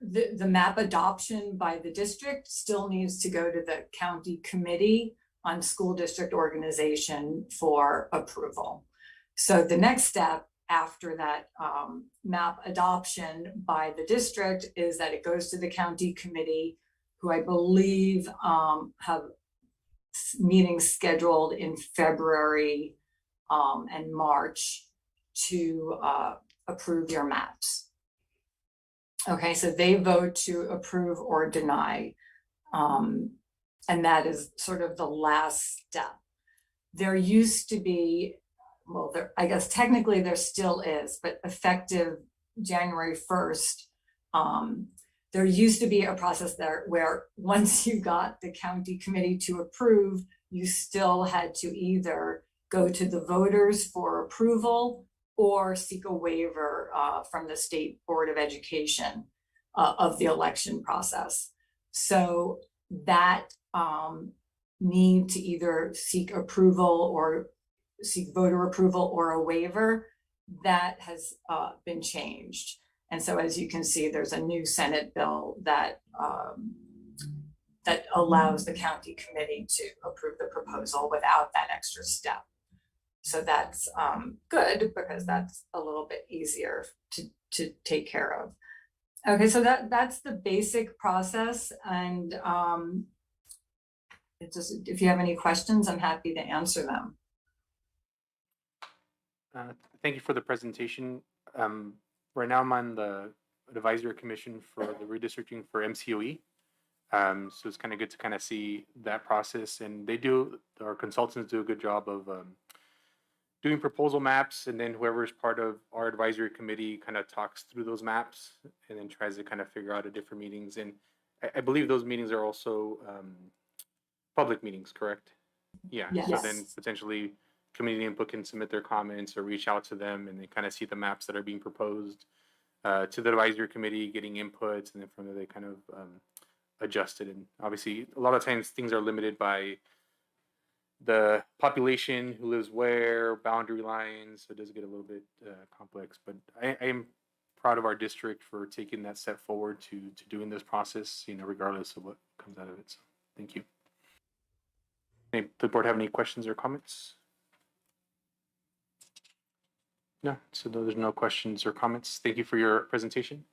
the map adoption by the district still needs to go to the county committee on school district organization for approval. So the next step after that map adoption by the district is that it goes to the county committee, who I believe have meetings scheduled in February and March to approve your maps. Okay, so they vote to approve or deny. And that is sort of the last step. There used to be, well, I guess technically there still is, but effective January 1st, there used to be a process there where once you got the county committee to approve, you still had to either go to the voters for approval or seek a waiver from the State Board of Education of the election process. So that need to either seek approval or seek voter approval or a waiver, that has been changed. And so as you can see, there's a new Senate bill that that allows the county committee to approve the proposal without that extra step. So that's good, because that's a little bit easier to take care of. Okay, so that's the basic process. And it's just, if you have any questions, I'm happy to answer them. Thank you for the presentation. Right now I'm on the advisory commission for the redistricting for MCOE. So it's kind of good to kind of see that process, and our consultants do a good job of doing proposal maps, and then whoever is part of our advisory committee kind of talks through those maps and then tries to kind of figure out at different meetings. And I believe those meetings are also public meetings, correct? Yeah. Yes. So then potentially community input can submit their comments or reach out to them, and they kind of see the maps that are being proposed to the advisory committee, getting inputs, and then from there they kind of adjust it. And obviously a lot of times things are limited by the population, who lives where, boundary lines, so it does get a little bit complex. But I am proud of our district for taking that step forward to doing this process, regardless of what comes out of it. So thank you. Does the board have any questions or comments? No, so there's no questions or comments. Thank you for your presentation.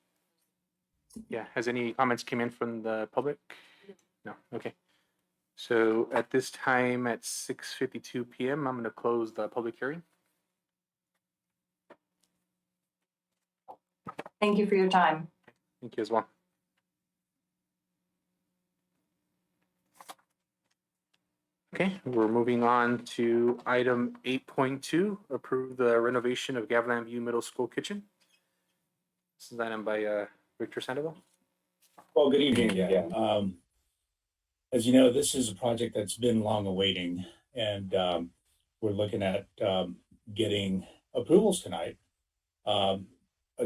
Yeah, has any comments came in from the public? No, okay. So at this time at 6:52 p.m., I'm going to close the public hearing. Thank you for your time. Thank you as well. Okay, we're moving on to item 8.2, approve the renovation of Gavilan View Middle School kitchen. This is an item by Victor Sandoval. Well, good evening. Yeah. As you know, this is a project that's been long awaiting, and we're looking at getting approvals tonight.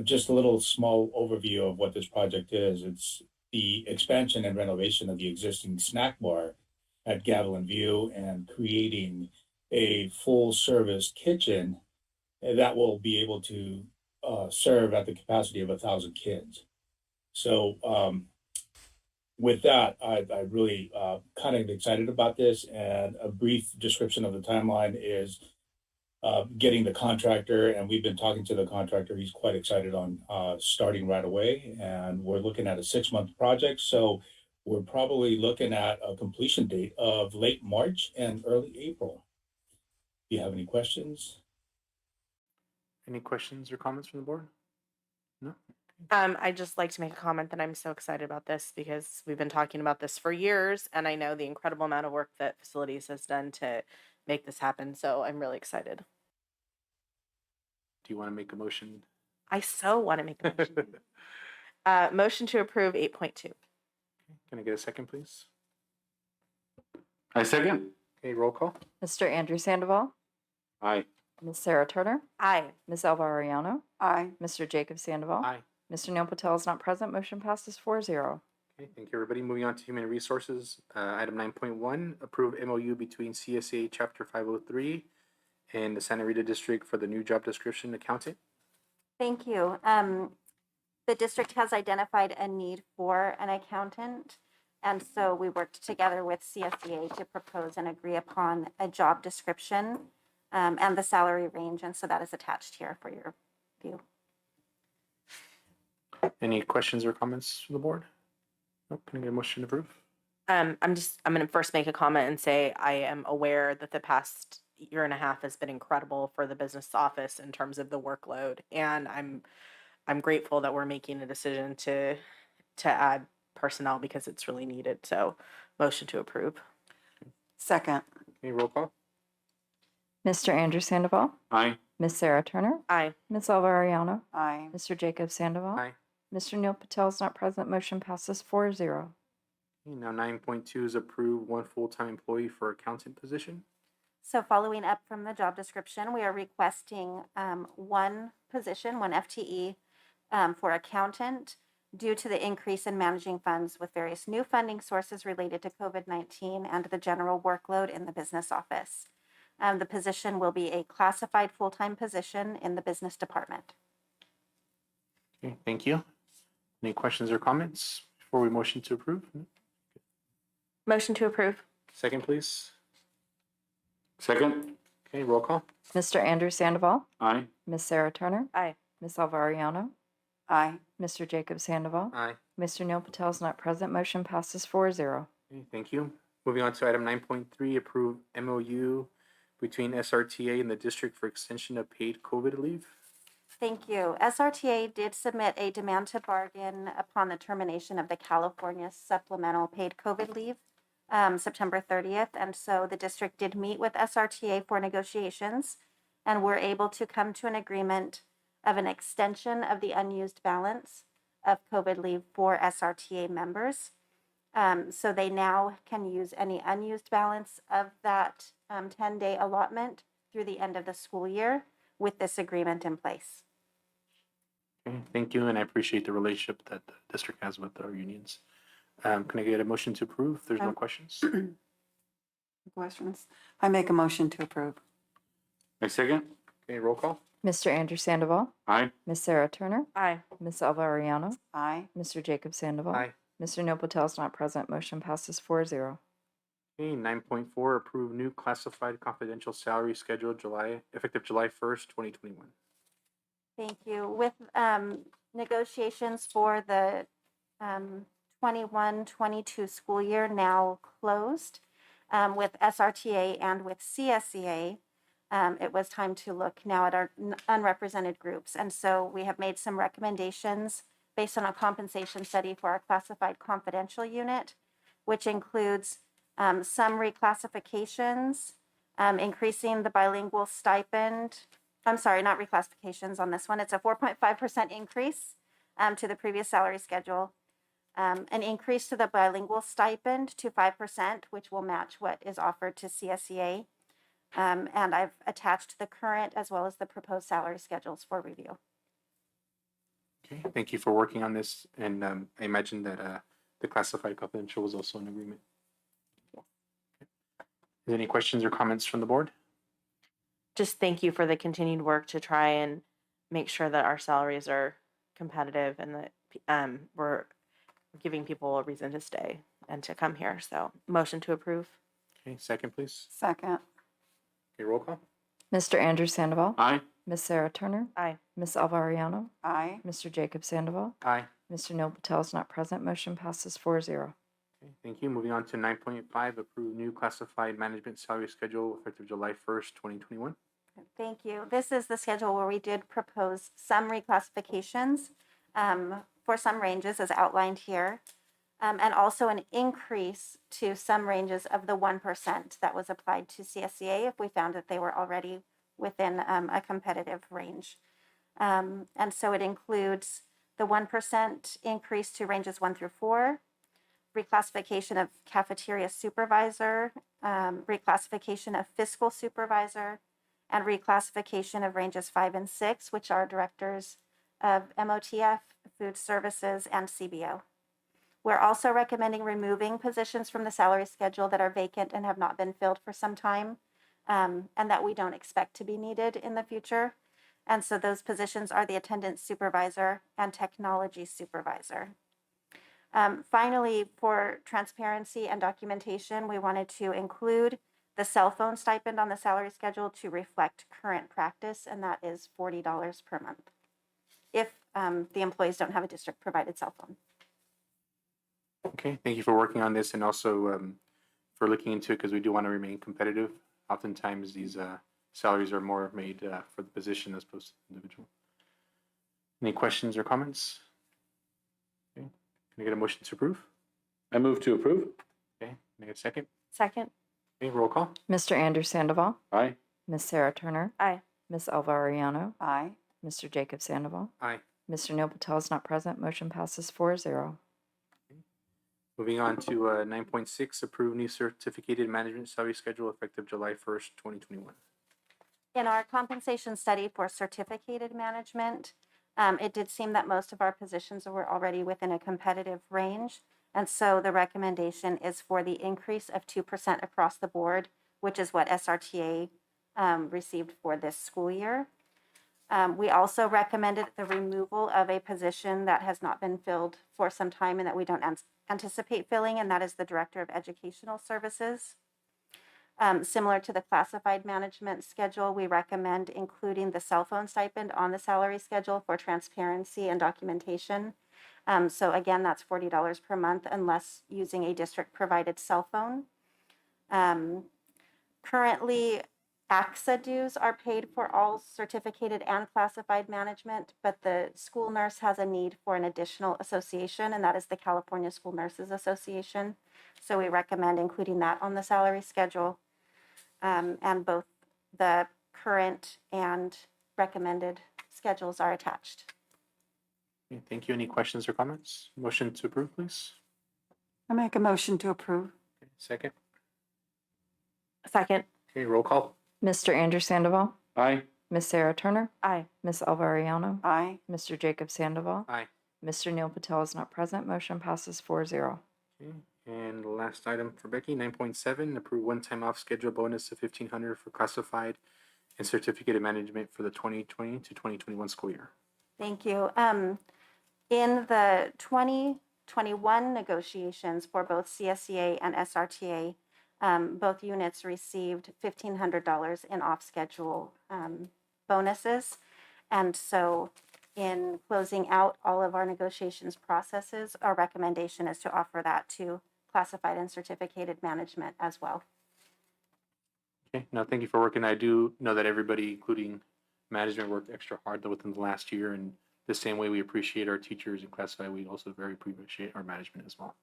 Just a little small overview of what this project is. It's the expansion and renovation of the existing snack bar at Gavilan View and creating a full service kitchen that will be able to serve at the capacity of 1,000 kids. So with that, I really kind of excited about this, and a brief description of the timeline is getting the contractor, and we've been talking to the contractor. He's quite excited on starting right away, and we're looking at a 6-month project. So we're probably looking at a completion date of late March and early April. Do you have any questions? Any questions or comments from the board? No? I'd just like to make a comment that I'm so excited about this because we've been talking about this for years, and I know the incredible amount of work that facilities has done to make this happen. So I'm really excited. Do you want to make a motion? I so want to make a motion. Motion to approve 8.2. Can I get a second, please? I second. Okay, roll call. Mr. Andrew Sandoval. Aye. Ms. Sarah Turner. Aye. Ms. Elva Arellano. Aye. Mr. Jacob Sandoval. Aye. Mr. Neil Patel is not present. Motion passes 4-0. Okay, thank you, everybody. Moving on to human resources. Item 9.1, approve MOU between CSA Chapter 503 and the Santa Rita District for the new job description accountant. Thank you. The district has identified a need for an accountant. And so we worked together with CSEA to propose and agree upon a job description and the salary range. And so that is attached here for your view. Any questions or comments from the board? Nope. Can I get a motion to approve? I'm going to first make a comment and say I am aware that the past year and a half has been incredible for the business office in terms of the workload, and I'm grateful that we're making a decision to add personnel because it's really needed. So, motion to approve. Second. Okay, roll call. Mr. Andrew Sandoval, Aye. Miss Sarah Turner, Aye. Miss Elva Ariano, Aye. Mr. Jacob Sandoval. Aye. Mr. Neil Patel is not present. Motion passes 4-0. Okay, now 9.2 is approve one full-time employee for accountant position. So following up from the job description, we are requesting one position, one FTE for accountant due to the increase in managing funds with various new funding sources related to COVID-19 and the general workload in the business office. The position will be a classified full-time position in the business department. Okay, thank you. Any questions or comments before we motion to approve? Motion to approve. Second, please. Second. Okay, roll call. Mr. Andrew Sandoval, Aye. Miss Sarah Turner, Aye. Miss Elva Ariano, Aye. Mr. Jacob Sandoval. Aye. Mr. Neil Patel is not present. Motion passes 4-0. Okay, thank you. Moving on to item 9.3, approve MOU between SRTA and the district for extension of paid COVID leave. Thank you. SRTA did submit a demand to bargain upon the termination of the California supplemental paid COVID leave, September 30th. And so the district did meet with SRTA for negotiations and were able to come to an agreement of an extension of the unused balance of COVID leave for SRTA members. So they now can use any unused balance of that 10-day allotment through the end of the school year with this agreement in place. Okay, thank you, and I appreciate the relationship that the district has with our unions. Can I get a motion to approve? If there's no questions. Questions? I make a motion to approve. I second. Okay, roll call. Mr. Andrew Sandoval, Aye. Miss Sarah Turner, Aye. Miss Elva Ariano, Aye. Mr. Jacob Sandoval. Aye. Mr. Neil Patel is not present. Motion passes 4-0. Okay, 9.4, approve new classified confidential salary schedule effective July 1st, 2021. Thank you. With negotiations for the 21-22 school year now closed, with SRTA and with CSEA, it was time to look now at our unrepresented groups. And so we have made some recommendations based on a compensation study for our classified confidential unit, which includes some reclassifications, increasing the bilingual stipend. I'm sorry, not reclassifications on this one. It's a 4.5% increase to the previous salary schedule. An increase to the bilingual stipend to 5%, which will match what is offered to CSEA. And I've attached the current as well as the proposed salary schedules for review. Okay, thank you for working on this, and I imagine that the classified confidential was also an agreement. Yes. Is there any questions or comments from the board? Just thank you for the continued work to try and make sure that our salaries are competitive and that we're giving people a reason to stay and to come here. So motion to approve. Okay, second, please. Second. Okay, roll call. Mr. Andrew Sandoval, Aye. Miss Sarah Turner, Aye. Miss Elva Ariano, Aye. Mr. Jacob Sandoval. Aye. Mr. Neil Patel is not present. Motion passes 4-0. Okay, thank you. Moving on to 9.5, approve new classified management salary schedule effective July 1st, 2021. Thank you. This is the schedule where we did propose some reclassifications for some ranges as outlined here, and also an increase to some ranges of the 1% that was applied to CSEA if we found that they were already within a competitive range. And so it includes the 1% increase to ranges 1 through 4, reclassification of cafeteria supervisor, reclassification of fiscal supervisor, and reclassification of ranges 5 and 6, which are directors of MOTF, food services, and CBO. We're also recommending removing positions from the salary schedule that are vacant and have not been filled for some time, and that we don't expect to be needed in the future. And so those positions are the attendance supervisor and technology supervisor. Finally, for transparency and documentation, we wanted to include the cell phone stipend on the salary schedule to reflect current practice, and that is $40 per month if the employees don't have a district provided cell phone. Okay, thank you for working on this and also for looking into it because we do want to remain competitive. Oftentimes these salaries are more made for the position as opposed to the individual. Any questions or comments? Okay. Can I get a motion to approve? I move to approve. Okay, can I get a second? Second. Okay, roll call. Mr. Andrew Sandoval, Aye. Ms. Sarah Turner, Aye. Ms. Elva Ariano, Aye. Mr. Jacob Sandoval. Aye. Mr. Neil Patel is not present. Motion passes 4-0. Moving on to 9.6, approve new certificated management salary schedule effective July 1st, 2021. In our compensation study for certificated management, it did seem that most of our positions were already within a competitive range. And so the recommendation is for the increase of 2% across the board, which is what SRTA received for this school year. We also recommended the removal of a position that has not been filled for some time and that we don't anticipate filling, and that is the Director of Educational Services. Similar to the classified management schedule, we recommend including the cell phone stipend on the salary schedule for transparency and documentation. So again, that's $40 per month unless using a district provided cell phone. Currently, AXA dues are paid for all certificated and classified management, but the school nurse has a need for an additional association, and that is the California School Nurses Association. So we recommend including that on the salary schedule. And both the current and recommended schedules are attached. Okay, thank you. Any questions or comments? Motion to approve, please. I make a motion to approve. Okay, second. Second. Okay, roll call. Mr. Andrew Sandoval, Aye. Ms. Sarah Turner, Aye. Ms. Elva Ariano, Aye. Mr. Jacob Sandoval. Aye. Mr. Neil Patel is not present. Motion passes 4-0. Okay, and the last item for Becky, 9.7, approve one-time off schedule bonus of $1,500 for classified and certificated management for the 2020 to 2021 school year. Thank you. In the 2021 negotiations for both CSEA and SRTA, both units received $1,500 in off-schedule bonuses. And so in closing out all of our negotiations processes, our recommendation is to offer that to classified and certificated management as well. Okay, no, thank you for working. I do know that everybody, including management, worked extra hard within the last year. And the same way we appreciate our teachers and classified, we also very appreciate our management as well.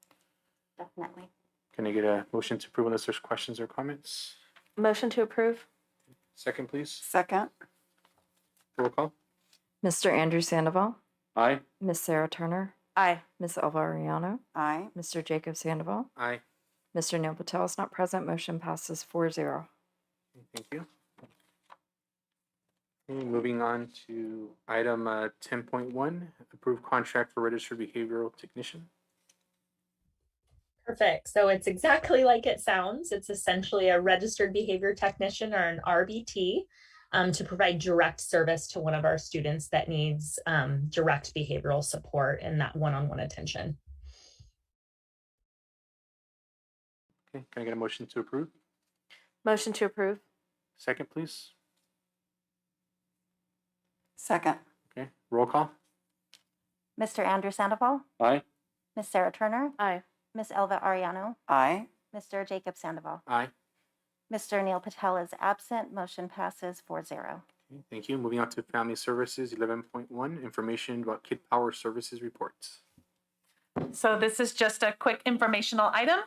Definitely. Can I get a motion to approve unless there's questions or comments? Motion to approve. Second, please. Second. Roll call. Mr. Andrew Sandoval, Aye. Ms. Sarah Turner, Aye. Ms. Elva Ariano, Aye. Mr. Jacob Sandoval. Aye. Mr. Neil Patel is not present. Motion passes 4-0. Thank you. Okay, moving on to item 10.1, approved contract for registered behavioral technician. Perfect. So it's exactly like it sounds. It's essentially a registered behavior technician or an RBT to provide direct service to one of our students that needs direct behavioral support and that one-on-one attention. Okay, can I get a motion to approve? Motion to approve. Second, please. Second. Okay, roll call. Mr. Andrew Sandoval, Aye. Ms. Sarah Turner, Aye. Ms. Elva Ariano, Aye. Mr. Jacob Sandoval. Aye. Mr. Neil Patel is absent. Motion passes 4-0. Okay, thank you. Moving on to family services, 11.1, information about Kid Power Services reports. So this is just a quick informational item.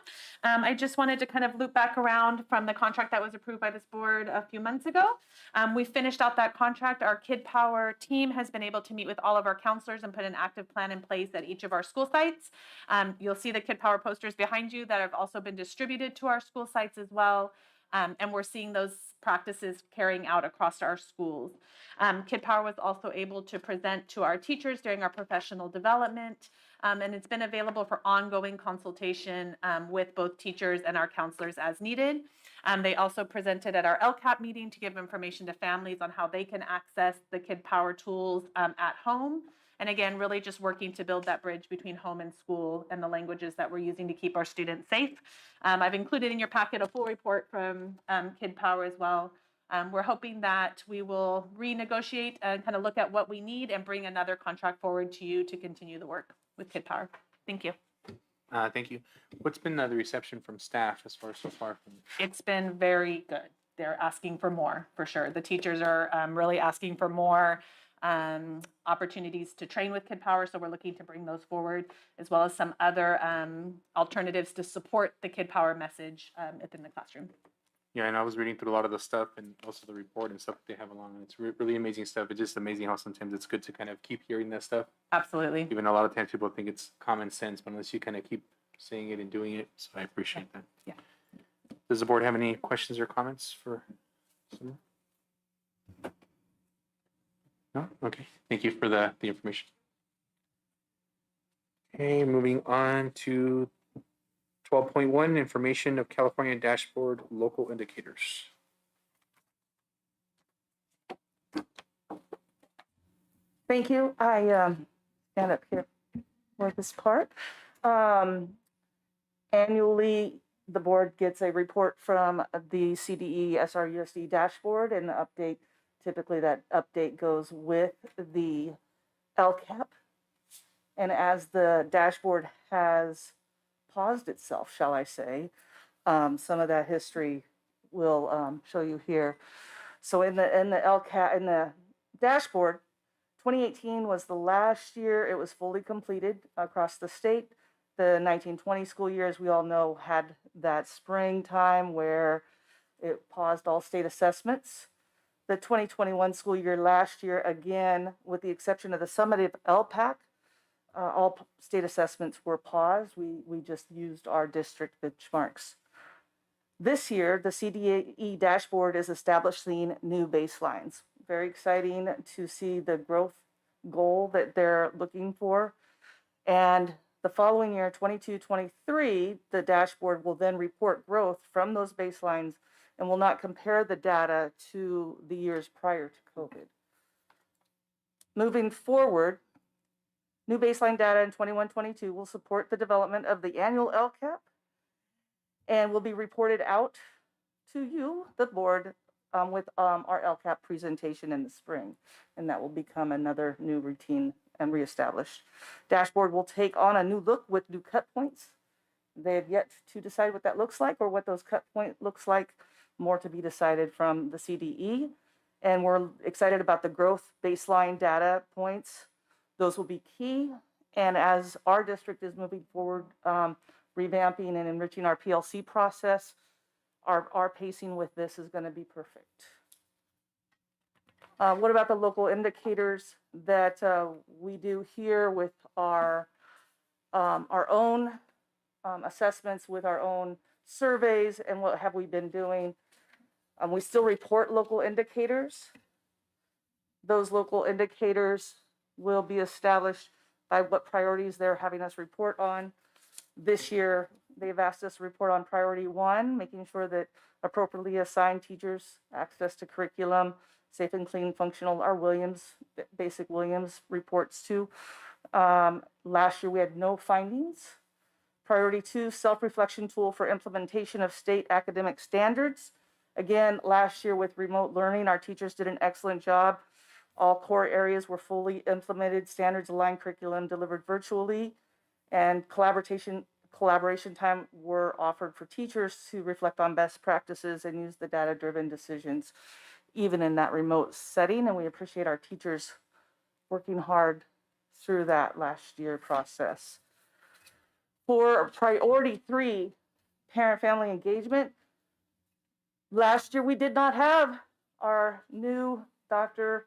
I just wanted to kind of loop back around from the contract that was approved by this board a few months ago. We finished out that contract. Our Kid Power team has been able to meet with all of our counselors and put an active plan in place at each of our school sites. You'll see the Kid Power posters behind you that have also been distributed to our school sites as well. And we're seeing those practices carrying out across our schools. Kid Power was also able to present to our teachers during our professional development And it's been available for ongoing consultation with both teachers and our counselors as needed. They also presented at our LCAP meeting to give information to families on how they can access the Kid Power tools at home. And again, really just working to build that bridge between home and school and the languages that we're using to keep our students safe. I've included in your packet a full report from Kid Power as well. We're hoping that we will renegotiate and kind of look at what we need and bring another contract forward to you to continue the work with Kid Power. Thank you. Thank you. What's been the reception from staff as far so far? It's been very good. They're asking for more, for sure. The teachers are really asking for more opportunities to train with Kid Power, so we're looking to bring those forward, as well as some other alternatives to support the Kid Power message within the classroom. Yeah, and I was reading through a lot of the stuff and also the report and stuff that they have along, and it's really amazing stuff. It's just amazing how sometimes it's good to kind of keep hearing that stuff. Absolutely. Even a lot of times people think it's common sense, but unless you kind of keep saying it and doing it, so I appreciate that. Yeah. Does the board have any questions or comments for someone? No? Okay. Thank you for the information. Okay, moving on to 12.1, information of California dashboard local indicators. Thank you. I stand up here for this part. Annually, the board gets a report from the CDE SRUSD dashboard, and the update, typically that update goes with the LCAP. And as the dashboard has paused itself, shall I say, some of that history will show you here. So in the LCAP, in the dashboard, 2018 was the last year it was fully completed across the state. The 1920 school year, as we all know, had that springtime where it paused all state assessments. The 2021 school year last year, again, with the exception of the summative LPAC, all state assessments were paused. We just used our district benchmarks. This year, the CDE dashboard is establishing new baselines. Very exciting to see the growth goal that they're looking for. And the following year, 22-23, the dashboard will then report growth from those baselines and will not compare the data to the years prior to COVID. Moving forward, new baseline data in 21-22 will support the development of the annual LCAP and will be reported out to you, the board, with our LCAP presentation in the spring. And that will become another new routine and reestablished. Dashboard will take on a new look with new cut points. They have yet to decide what that looks like or what those cut point looks like. More to be decided from the CDE. And we're excited about the growth baseline data points. Those will be key. And as our district is moving forward, revamping and enriching our PLC process, our pacing with this is going to be perfect. What about the local indicators that we do here with our own assessments, with our own surveys, and what have we been doing? We still report local indicators. Those local indicators will be established by what priorities they're having us report on. This year, they've asked us to report on priority 1, making sure that appropriately assigned teachers access to curriculum, safe and clean, functional, our basic Williams reports too. Last year, we had no findings. Priority 2, self-reflection tool for implementation of state academic standards. Again, last year with remote learning, our teachers did an excellent job. All core areas were fully implemented, standards aligned curriculum delivered virtually, and collaboration time were offered for teachers to reflect on best practices and use the data-driven decisions, even in that remote setting. And we appreciate our teachers working hard through that last year process. For priority 3, parent-family engagement, last year we did not have our new Dr.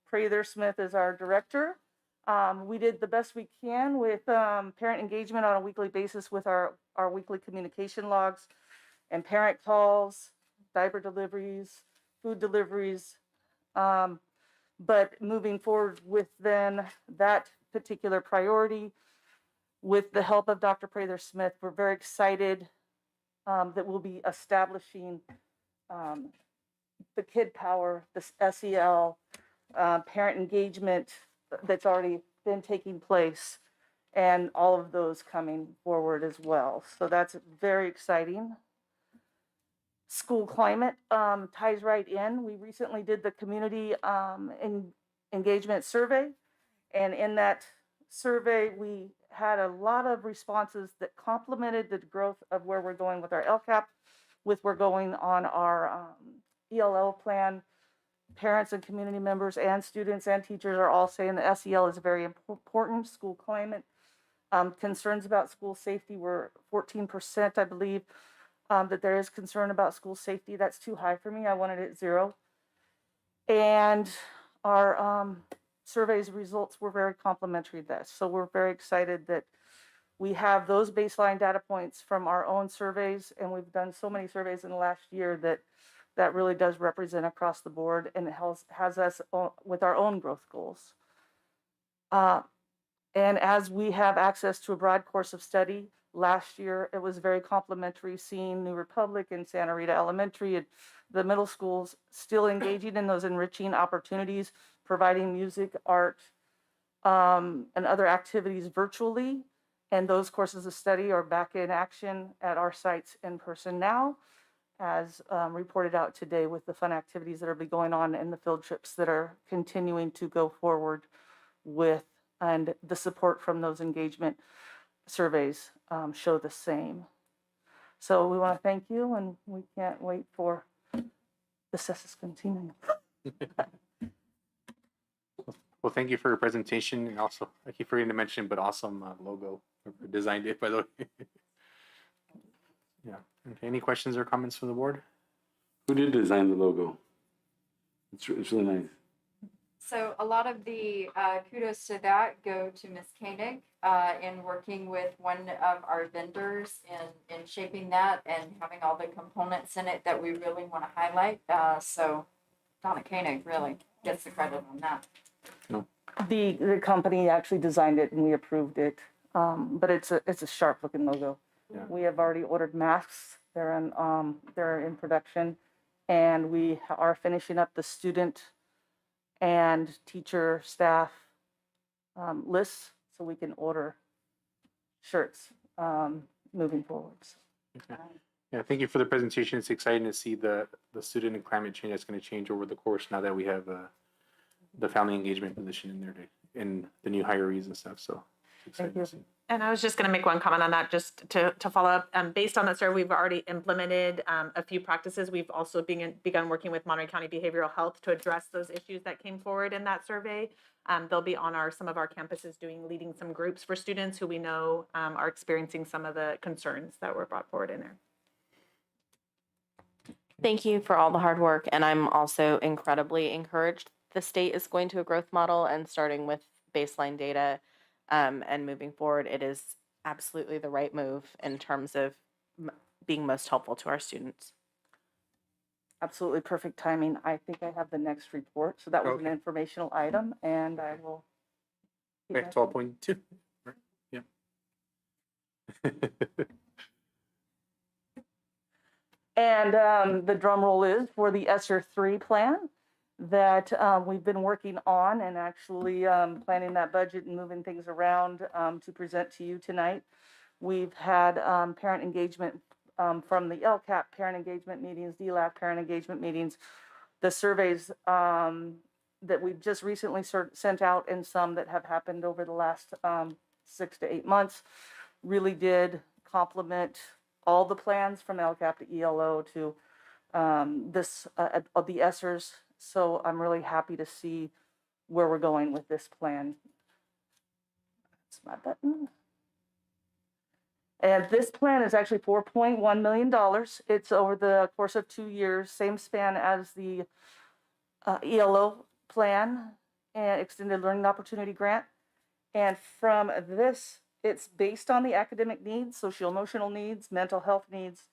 Prather Smith as our director. We did the best we can with parent engagement on a weekly basis with our weekly communication logs and parent calls, diaper deliveries, food deliveries. But moving forward with then that particular priority, with the help of Dr. Prather Smith, we're very excited that we'll be establishing the Kid Power, this SEL, parent engagement that's already been taking place, and all of those coming forward as well. So that's very exciting. School climate ties right in. We recently did the community engagement survey, and in that survey, we had a lot of responses that complemented the growth of where we're going with our LCAP, with we're going on our ELL plan. Parents and community members and students and teachers are all saying the SEL is very important. School climate, concerns about school safety were 14%, I believe, that there is concern about school safety. That's too high for me. I wanted it 0. And our surveys results were very complimentary to this. So we're very excited that we have those baseline data points from our own surveys, and we've done so many surveys in the last year that really does represent across the board, and it has us with our own growth goals. And as we have access to a broad course of study, last year it was very complimentary seeing New Republic and Santa Rita Elementary and the middle schools still engaging in those enriching opportunities, providing music, art, and other activities virtually. And those courses of study are back in action at our sites in person now, as reported out today with the fun activities that are going on and the field trips that are continuing to go forward with, and the support from those engagement surveys show the same. So we want to thank you, and we can't wait for the success continuing. Well, thank you for your presentation, and also I keep forgetting to mention, but awesome logo. Whoever designed it, by the way. Yeah. Okay. Any questions or comments from the board? Who did design the logo? It's really nice. So a lot of the kudos to that go to Ms. Koenig in working with one of our vendors in shaping that and having all the components in it that we really want to highlight. So Donna Koenig really gets the credit on that. No. The company actually designed it and we approved it, but it's a sharp looking logo. Yeah. We have already ordered masks. They're in production, and we are finishing up the student and teacher staff lists so we can order shirts moving forwards. Okay. Yeah, thank you for the presentation. It's exciting to see the student and climate change that's going to change over the course now that we have the family engagement position in there in the new hirees and stuff. So it's exciting to see. And I was just going to make one comment on that, just to follow up. Based on that survey, we've already implemented a few practices. We've also begun working with Monterey County Behavioral Health to address those issues that came forward in that survey. They'll be on some of our campuses leading some groups for students who we know are experiencing some of the concerns that were brought forward in there. Thank you for all the hard work, and I'm also incredibly encouraged. The state is going to a growth model and starting with baseline data. And moving forward, it is absolutely the right move in terms of being most helpful to our students. Absolutely perfect timing. I think I have the next report. So that was an informational item, and I will. Okay, 12.2. Right. Yeah. And the drum roll is for the ESSER 3 plan that we've been working on, and actually planning that budget and moving things around to present to you tonight. We've had parent engagement from the LCAP parent engagement meetings, DLAP parent engagement meetings, the surveys that we've just recently sent out, and some that have happened over the last 6 to 8 months really did complement all the plans from LCAP to ELO to the ESSERs. So I'm really happy to see where we're going with this plan. That's my button. And this plan is actually $4.1 million. It's over the course of 2 years, same span as the ELO plan and Extended Learning Opportunity Grant. And from this, it's based on the academic needs, social emotional needs, mental health needs,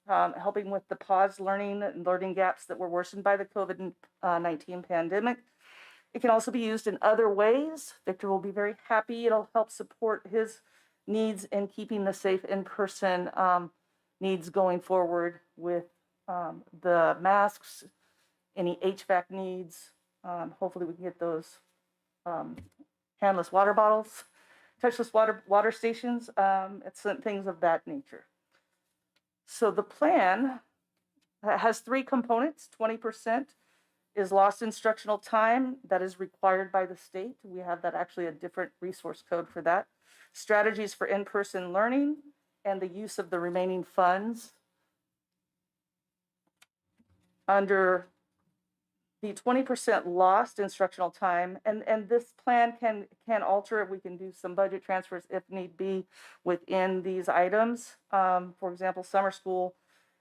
helping with the paused learning and learning gaps that were worsened by the COVID-19 pandemic. It can also be used in other ways. Victor will be very happy. It'll help support his needs and keeping the safe in-person needs going forward with the masks, any HVAC needs. Hopefully we can get those handless water bottles, touchless water stations, it's things of that nature. So the plan has three components. 20% is lost instructional time that is required by the state. We have that actually a different resource code for that. Strategies for in-person learning and the use of the remaining funds. Under the 20% lost instructional time, and this plan can alter it. We can do some budget transfers if need be within these items. For example, summer school,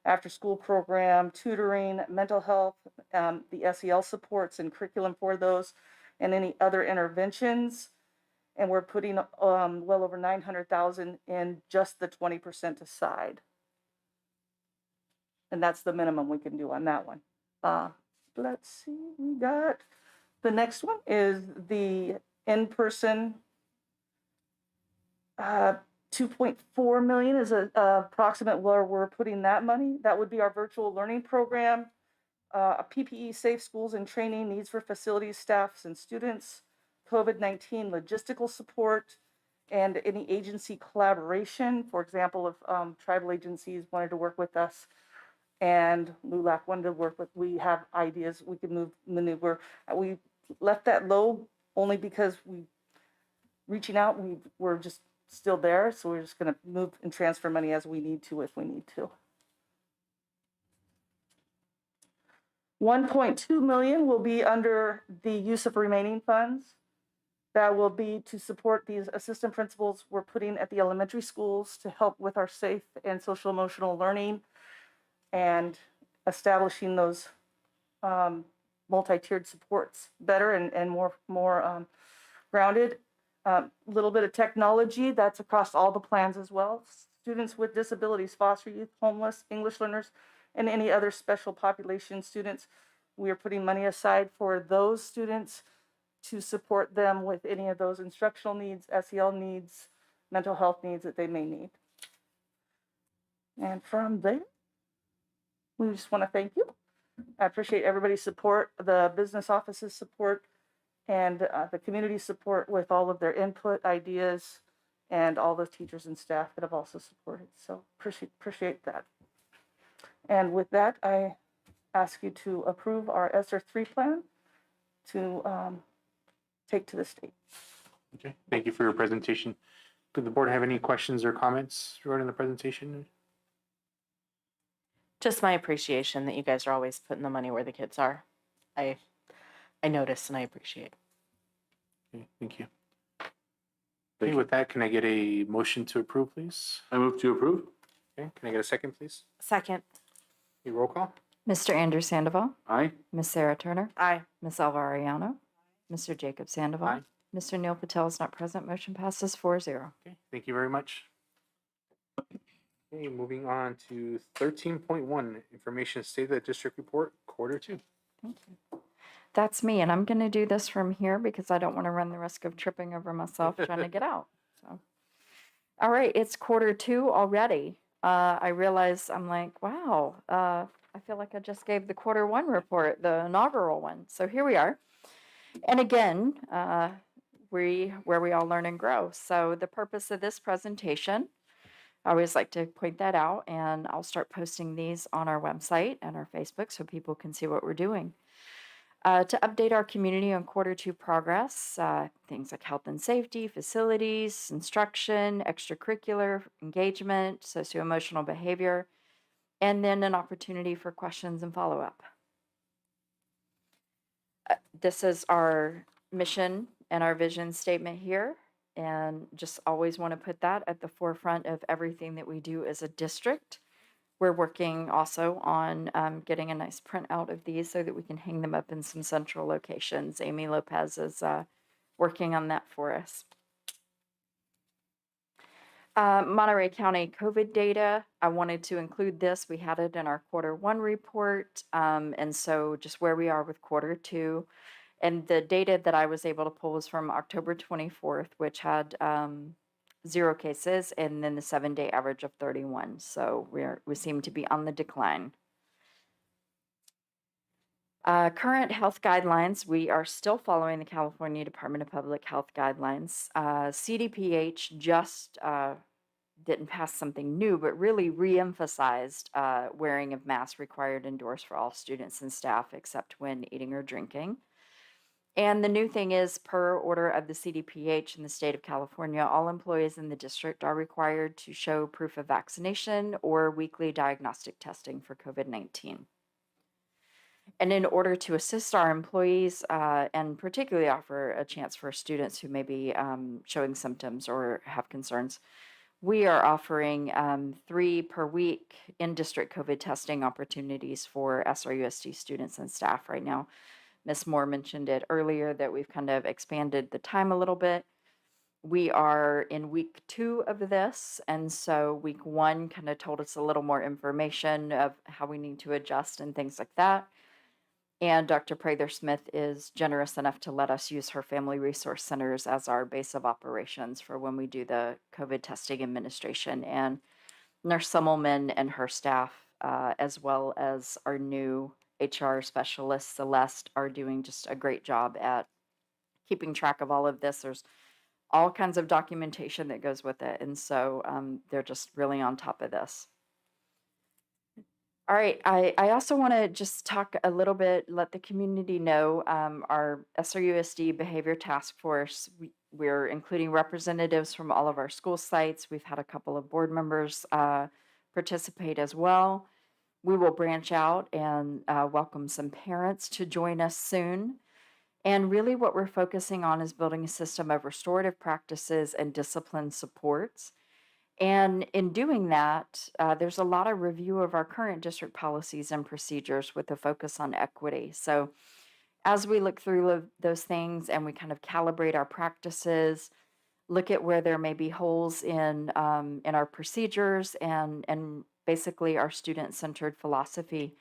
after school program, tutoring, mental health, the SEL supports and curriculum for those, and any other interventions. And we're putting well over 900,000 in just the 20% aside. And that's the minimum we can do on that one. Let's see, we got, the next one is the in-person, 2.4 million is a approximate where we're putting that money. That would be our virtual learning program, a PPE safe schools and training needs for facilities, staffs, and students, COVID-19 logistical support, and any agency collaboration. For example, if tribal agencies wanted to work with us, and LULAC wanted to work with, we have ideas, we can maneuver. We left that low only because reaching out, we're just still there. So we're just gonna move and transfer money as we need to, if we need to. 1.2 million will be under the use of remaining funds. That will be to support these assistant principals we're putting at the elementary schools to help with our safe and social emotional learning and establishing those multi-tiered supports better and more grounded. Little bit of technology that's across all the plans as well. Students with disabilities, foster youth, homeless, English learners, and any other special population students. We are putting money aside for those students to support them with any of those instructional needs, SEL needs, mental health needs that they may need. And from there, we just want to thank you. I appreciate everybody's support, the business office's support, and the community support with all of their input, ideas, and all the teachers and staff that have also supported. So appreciate that. And with that, I ask you to approve our SR3 plan to take to the state. Okay, thank you for your presentation. Did the board have any questions or comments regarding the presentation? Just my appreciation that you guys are always putting the money where the kids are. I notice and I appreciate. Okay, thank you. Okay, with that, can I get a motion to approve, please? I move to approve. Okay, can I get a second, please? Second. A roll call? Mr. Andrew Sandoval, Aye. Miss Sarah Turner, Aye. Miss Alva Ariano, Mr. Jacob Sandoval. Aye. Mr. Neil Patel is not present. Motion passes 4-0. Okay, thank you very much. Okay, moving on to 13.1, Information State of the District Report, Quarter 2. That's me, and I'm going to do this from here because I don't want to run the risk of tripping over myself trying to get out. So, all right, it's Quarter 2 already. I realize I'm like, wow, I feel like I just gave the Quarter 1 report, the inaugural one. So here we are. And again, where we all learn and grow. So the purpose of this presentation, I always like to point that out, and I'll start posting these on our website and our Facebook so people can see what we're doing. To update our community on Quarter 2 progress, things like health and safety, facilities, instruction, extracurricular engagement, socio-emotional behavior, and then an opportunity for questions and follow-up. This is our mission and our vision statement here, and just always want to put that at the forefront of everything that we do as a district. We're working also on getting a nice printout of these so that we can hang them up in some central locations. Amy Lopez is working on that for us. Monterey County COVID data, I wanted to include this. We had it in our Quarter 1 report, and so just where we are with Quarter 2. And the data that I was able to pull was from October 24th, which had 0 cases, and then the 7-day average of 31. So we seem to be on the decline. Current health guidelines, we are still following the California Department of Public Health guidelines. CDPH just didn't pass something new, but really re-emphasized wearing of masks required indoors for all students and staff except when eating or drinking. And the new thing is, per order of the CDPH in the state of California, all employees in the district are required to show proof of vaccination or weekly diagnostic testing for COVID-19. And in order to assist our employees and particularly offer a chance for students who may be showing symptoms or have concerns, we are offering 3 per week in-district COVID testing opportunities for SRUSD students and staff right now. Ms. Moore mentioned it earlier that we've kind of expanded the time a little bit. We are in week 2 of this, and so week 1 kind of told us a little more information of how we need to adjust and things like that. And Dr. Prather-Smith is generous enough to let us use her family resource centers as our base of operations for when we do the COVID testing administration. And Nurse Summelman and her staff, as well as our new HR specialist, Celeste, are doing just a great job at keeping track of all of this. There's all kinds of documentation that goes with it. And so they're just really on top of this. All right, I also want to just talk a little bit, let the community know our SRUSD Behavior Task Force, we're including representatives from all of our school sites. We've had a couple of board members participate as well. We will branch out and welcome some parents to join us soon. And really what we're focusing on is building a system of restorative practices and discipline supports. And in doing that, there's a lot of review of our current district policies and procedures with a focus on equity. So as we look through those things and we kind of calibrate our practices, look at where there may be holes in our procedures and basically our student-centered philosophy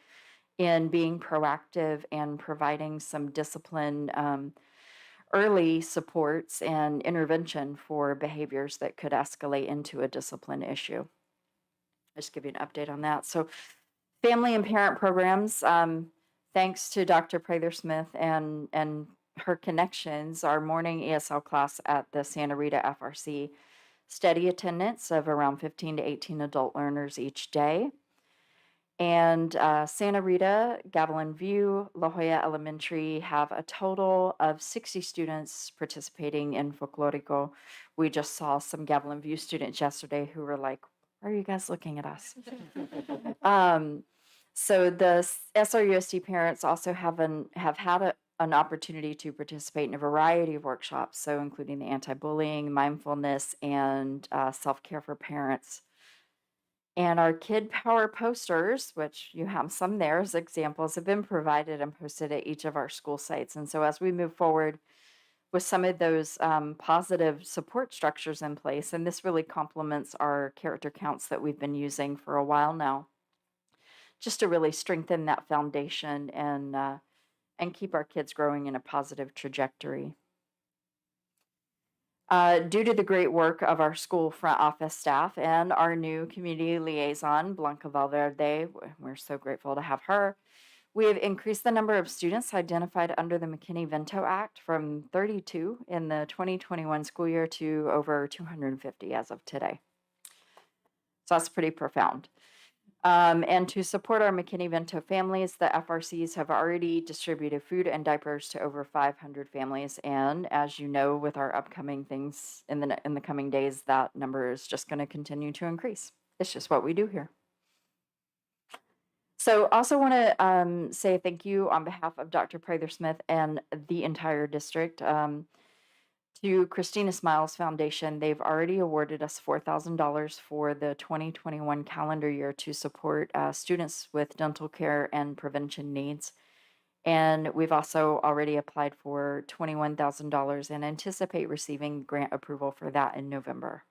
in being proactive and providing some discipline early supports and intervention for behaviors that could escalate into a discipline issue. I'll just give you an update on that. So family and parent programs, thanks to Dr. Prather-Smith and her connections, our morning ESL class at the Santa Rita FRC, steady attendance of around 15 to 18 adult learners each day. And Santa Rita, Gavilan View, La Jolla Elementary have a total of 60 students participating in Folklorico. We just saw some Gavilan View students yesterday who were like, "Why are you guys looking at us?" So the SRUSD parents also have had an opportunity to participate in a variety of workshops, so including the anti-bullying, mindfulness, and self-care for parents. And our Kid Power posters, which you have some there as examples, have been provided and posted at each of our school sites. And so as we move forward with some of those positive support structures in place, and this really complements our character counts that we've been using for a while now, just to really strengthen that foundation and keep our kids growing in a positive trajectory. Due to the great work of our school front office staff and our new community liaison, Blanca Valverde, we're so grateful to have her, we have increased the number of students identified under the McKinney-Vento Act from 32 in the 2021 school year to over 250 as of today. So that's pretty profound. And to support our McKinney-Vento families, the FRCs have already distributed food and diapers to over 500 families. And as you know, with our upcoming things in the coming days, that number is just going to continue to increase. It's just what we do here. So also want to say thank you on behalf of Dr. Prather-Smith and the entire district to Christina Smiles Foundation. They've already awarded us $4,000 for the 2021 calendar year to support students with dental care and prevention needs. And we've also already applied for $21,000 and anticipate receiving grant approval for that in November.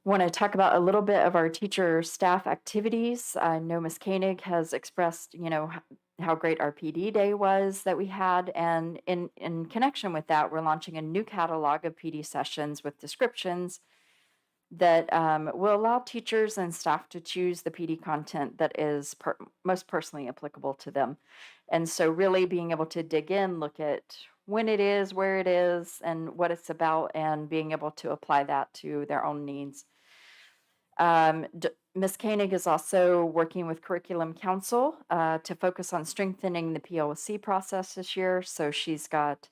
Want to talk about a little bit of our teacher staff activities. I know Ms. Koenig has expressed, how great our PD day was that we had. And in connection with that, we're launching a new catalog of PD sessions with descriptions that will allow teachers and staff to choose the PD content that is most personally applicable to them. And so really being able to dig in, look at when it is, where it is, and what it's about, and being able to apply that to their own needs. Ms. Koenig is also working with Curriculum Council to focus on strengthening the PLC process this year. So she's got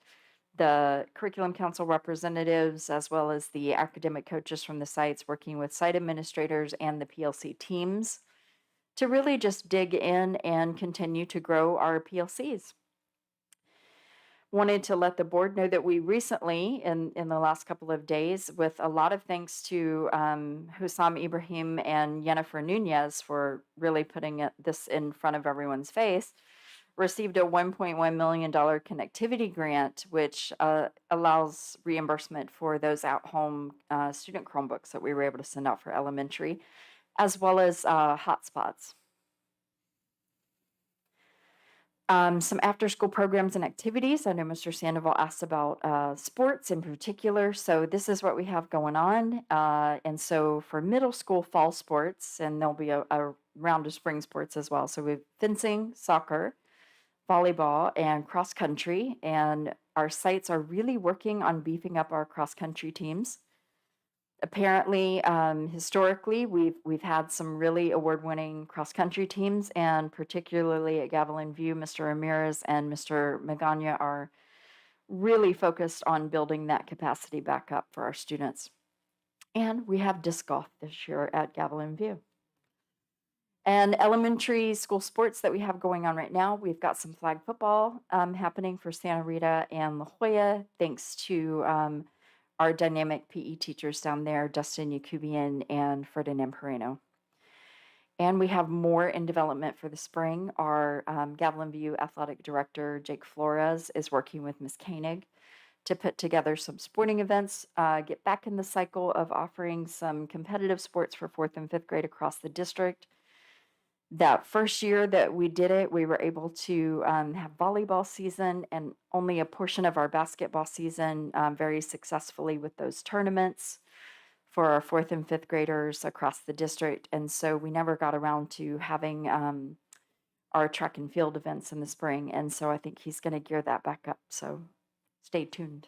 the Curriculum Council representatives as well as the academic coaches from the sites working with site administrators and the PLC teams to really just dig in and continue to grow our PLCs. Wanted to let the board know that we recently, in the last couple of days, with a lot of thanks to Hussam Ibrahim and Yennefer Nunez for really putting this in front of everyone's face, received a $1.1 million connectivity grant, which allows reimbursement for those at-home student Chromebooks that we were able to send out for elementary, as well as hotspots. Some after-school programs and activities. I know Mr. Sandoval asked about sports in particular. So this is what we have going on. And so for middle school fall sports, and there'll be a round of spring sports as well. So we have fencing, soccer, volleyball, and cross country. And our sites are really working on beefing up our cross country teams. Apparently, historically, we've had some really award-winning cross-country teams, and particularly at Gavilan View, Mr. Ramirez and Mr. Magana are really focused on building that capacity back up for our students. And we have disc golf this year at Gavilan View. And elementary school sports that we have going on right now, we've got some flag football happening for Santa Rita and La Jolla, thanks to our dynamic PE teachers down there, Dustin Yakubian and Ferdinand Pereno. And we have more in development for the spring. Our Gavilan View Athletic Director, Jake Flores, is working with Ms. Koenig to put together some sporting events, get back in the cycle of offering some competitive sports for 4th and 5th grade across the district. That first year that we did it, we were able to have volleyball season and only a portion of our basketball season very successfully with those tournaments for our 4th and 5th graders across the district. And so we never got around to having our track and field events in the spring. And so I think he's going to gear that back up. So stay tuned.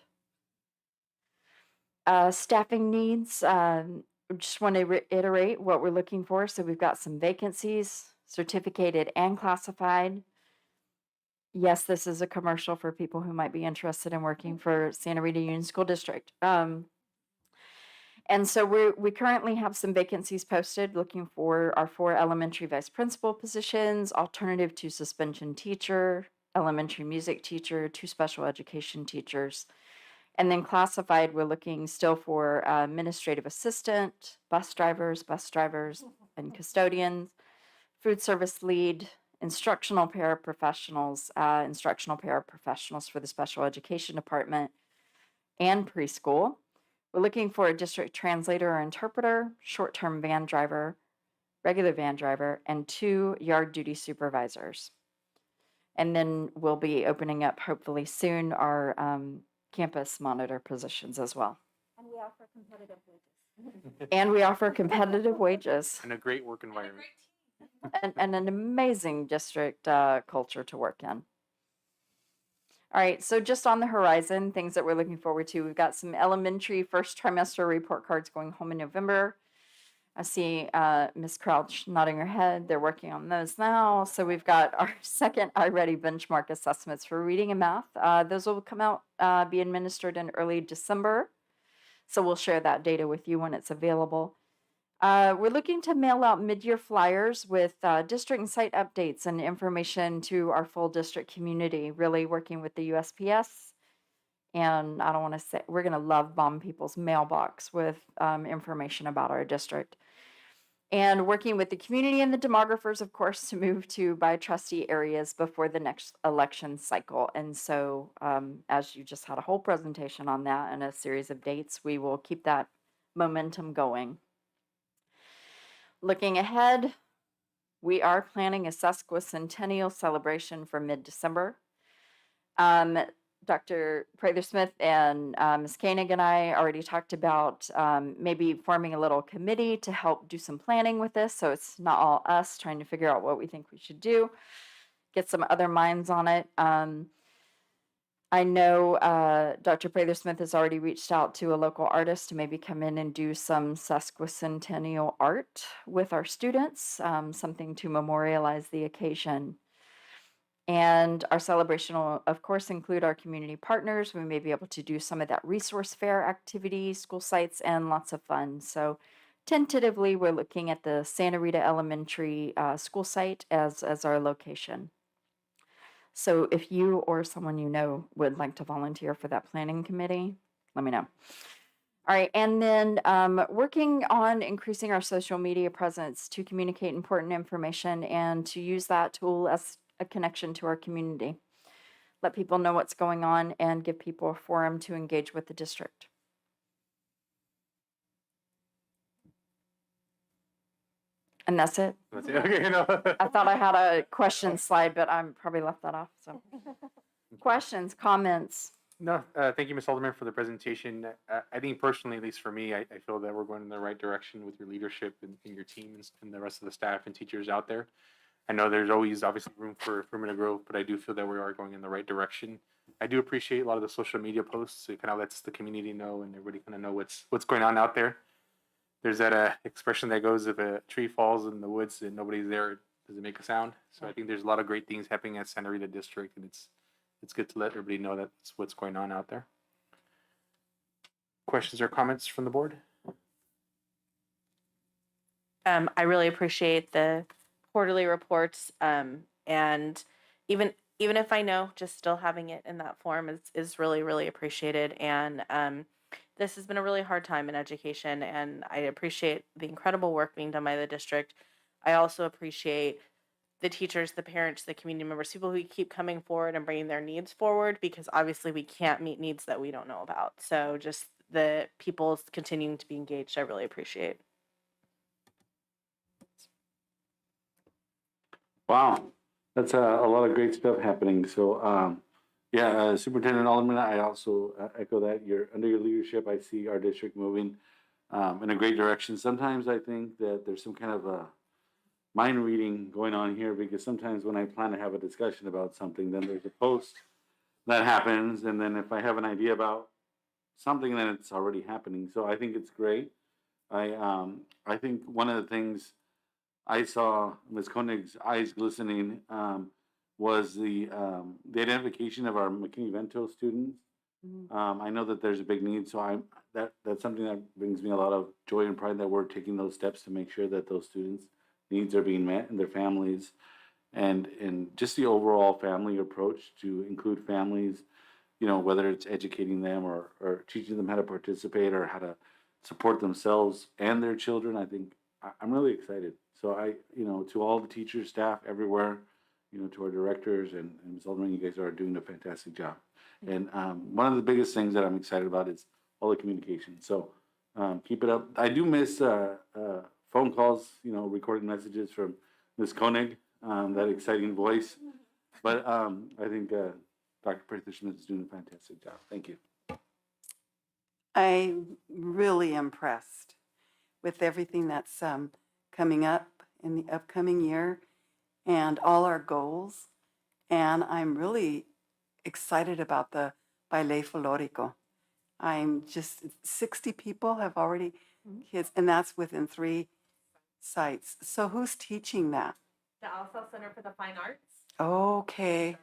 Staffing needs. Just want to reiterate what we're looking for. So we've got some vacancies, certificated and classified. Yes, this is a commercial for people who might be interested in working for Santa Rita Union School District. And so we currently have some vacancies posted looking for our 4 elementary vice principal positions, alternative to suspension teacher, elementary music teacher, 2 special education teachers. And then classified, we're looking still for administrative assistant, bus drivers, and custodians, food service lead, instructional paraprofessionals for the special education department and preschool. We're looking for a district translator or interpreter, short-term van driver, regular van driver, and 2 yard duty supervisors. And then we'll be opening up hopefully soon our campus monitor positions as well. And we offer competitive wages. And we offer competitive wages. And a great work environment. And an amazing district culture to work in. All right, so just on the horizon, things that we're looking forward to. We've got some elementary first trimester report cards going home in November. I see Ms. Crouch nodding her head. They're working on those now. So we've got our second iReady benchmark assessments for reading and math. Those will come out, be administered in early December. So we'll share that data with you when it's available. We're looking to mail out mid-year flyers with district and site updates and information to our full district community, really working with the USPS. And I don't want to say, we're going to love bomb people's mailbox with information about our district. And working with the community and the demographers, of course, to move to by trustee areas before the next election cycle. And so as you just had a whole presentation on that and a series of dates, we will keep that momentum going. Looking ahead, we are planning a sesquicentennial celebration for mid-December. Dr. Prather-Smith and Ms. Koenig and I already talked about maybe forming a little committee to help do some planning with this, so it's not all us trying to figure out what we think we should do, get some other minds on it. I know Dr. Prather-Smith has already reached out to a local artist to maybe come in and do some sesquicentennial art with our students, something to memorialize the occasion. And our celebration will, of course, include our community partners. We may be able to do some of that resource fair activity, school sites, and lots of fun. So tentatively, we're looking at the Santa Rita Elementary school site as our location. So if you or someone you know would like to volunteer for that planning committee, let me know. All right, and then working on increasing our social media presence to communicate important information and to use that tool as a connection to our community. Let people know what's going on and give people a forum to engage with the district. And that's it. That's it. Okay, no. I thought I had a question slide, but I'm probably left that off. So, questions, comments? No, thank you, Ms. Alderman, for the presentation. I think personally, at least for me, I feel that we're going in the right direction with your leadership and your team and the rest of the staff and teachers out there. I know there's always obviously room for improvement and growth, but I do feel that we are going in the right direction. I do appreciate a lot of the social media posts. It kind of lets the community know and everybody kind of know what's going on out there. There's that expression that goes, if a tree falls in the woods and nobody's there, does it make a sound? So I think there's a lot of great things happening at Santa Rita District, and it's good to let everybody know that's what's going on out there. Questions or comments from the board? I really appreciate the quarterly reports, and even if I know, just still having it in that form is really, really appreciated. And this has been a really hard time in education, and I appreciate the incredible work being done by the district. I also appreciate the teachers, the parents, the community members, people who keep coming forward and bringing their needs forward, because obviously we can't meet needs that we don't know about. So just the people continuing to be engaged, I really appreciate. Wow, that's a lot of great stuff happening. So, yeah, Superintendent Alderman, I also echo that. Under your leadership, I see our district moving in a great direction. Sometimes I think that there's some kind of a mind reading going on here, because sometimes when I plan to have a discussion about something, then there's a post that happens, and then if I have an idea about something, then it's already happening. So I think it's great. I think one of the things I saw Ms. Koenig's eyes glistening was the identification of our McKinney-Vento students. I know that there's a big need, so that's something that brings me a lot of joy and pride that we're taking those steps to make sure that those students' needs are being met and their families, and just the overall family approach to include families, you know, whether it's educating them or teaching them how to participate or how to support themselves and their children. I think I'm really excited. So to all the teachers, staff everywhere, to our directors and Ms. Alderman, you guys are doing a fantastic job. And one of the biggest things that I'm excited about is all the communication. So keep it up. I do miss phone calls, recorded messages from Ms. Koenig, that exciting voice. But I think Dr. Prather-Smith is doing a fantastic job. Thank you. I'm really impressed with everything that's coming up in the upcoming year and all our goals. And I'm really excited about the Ballet Folklorico. I'm just, 60 people have already, kids, and that's within 3 sites. So who's teaching that? The Alsel Center for the Fine Arts. Okay.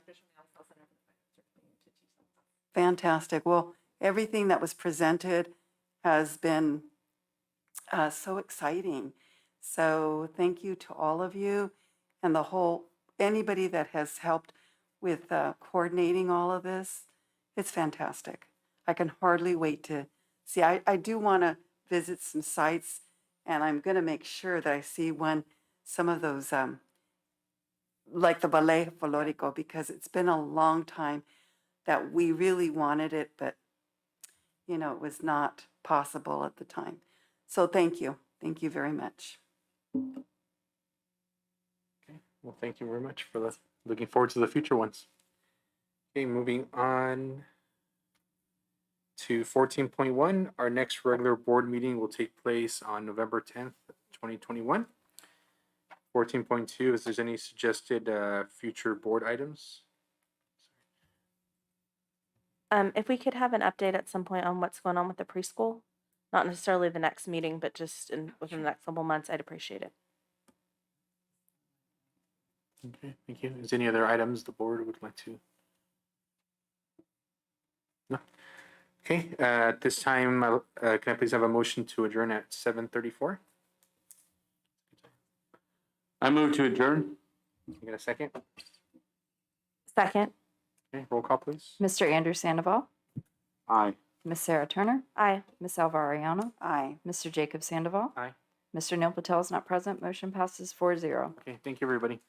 Fantastic. Well, everything that was presented has been so exciting. So thank you to all of you and anybody that has helped with coordinating all of this. It's fantastic. I can hardly wait to see. I do want to visit some sites, and I'm going to make sure that I see some of those, like the Ballet Folklorico, because it's been a long time that we really wanted it, but it was not possible at the time. So thank you. Thank you very much. Okay, well, thank you very much for the, looking forward to the future ones. Okay, moving on to 14.1, our next regular board meeting will take place on November 10th, 2021. 14.2, is there any suggested future board items? If we could have an update at some point on what's going on with the preschool, not necessarily the next meeting, but just within the next couple months, I'd appreciate it. Okay, thank you. Is there any other items the board would like to? No. Okay, at this time, can I please have a motion to adjourn at 7:34? I move to adjourn. Can I get a second? Second. Okay, roll call, please. Mr. Andrew Sandoval, Aye. Miss Sarah Turner, Aye. Miss Alva Ariano, Aye. Mr. Jacob Sandoval. Aye. Mr. Neil Patel is not present. Motion passes 4-0. Okay, thank you, everybody.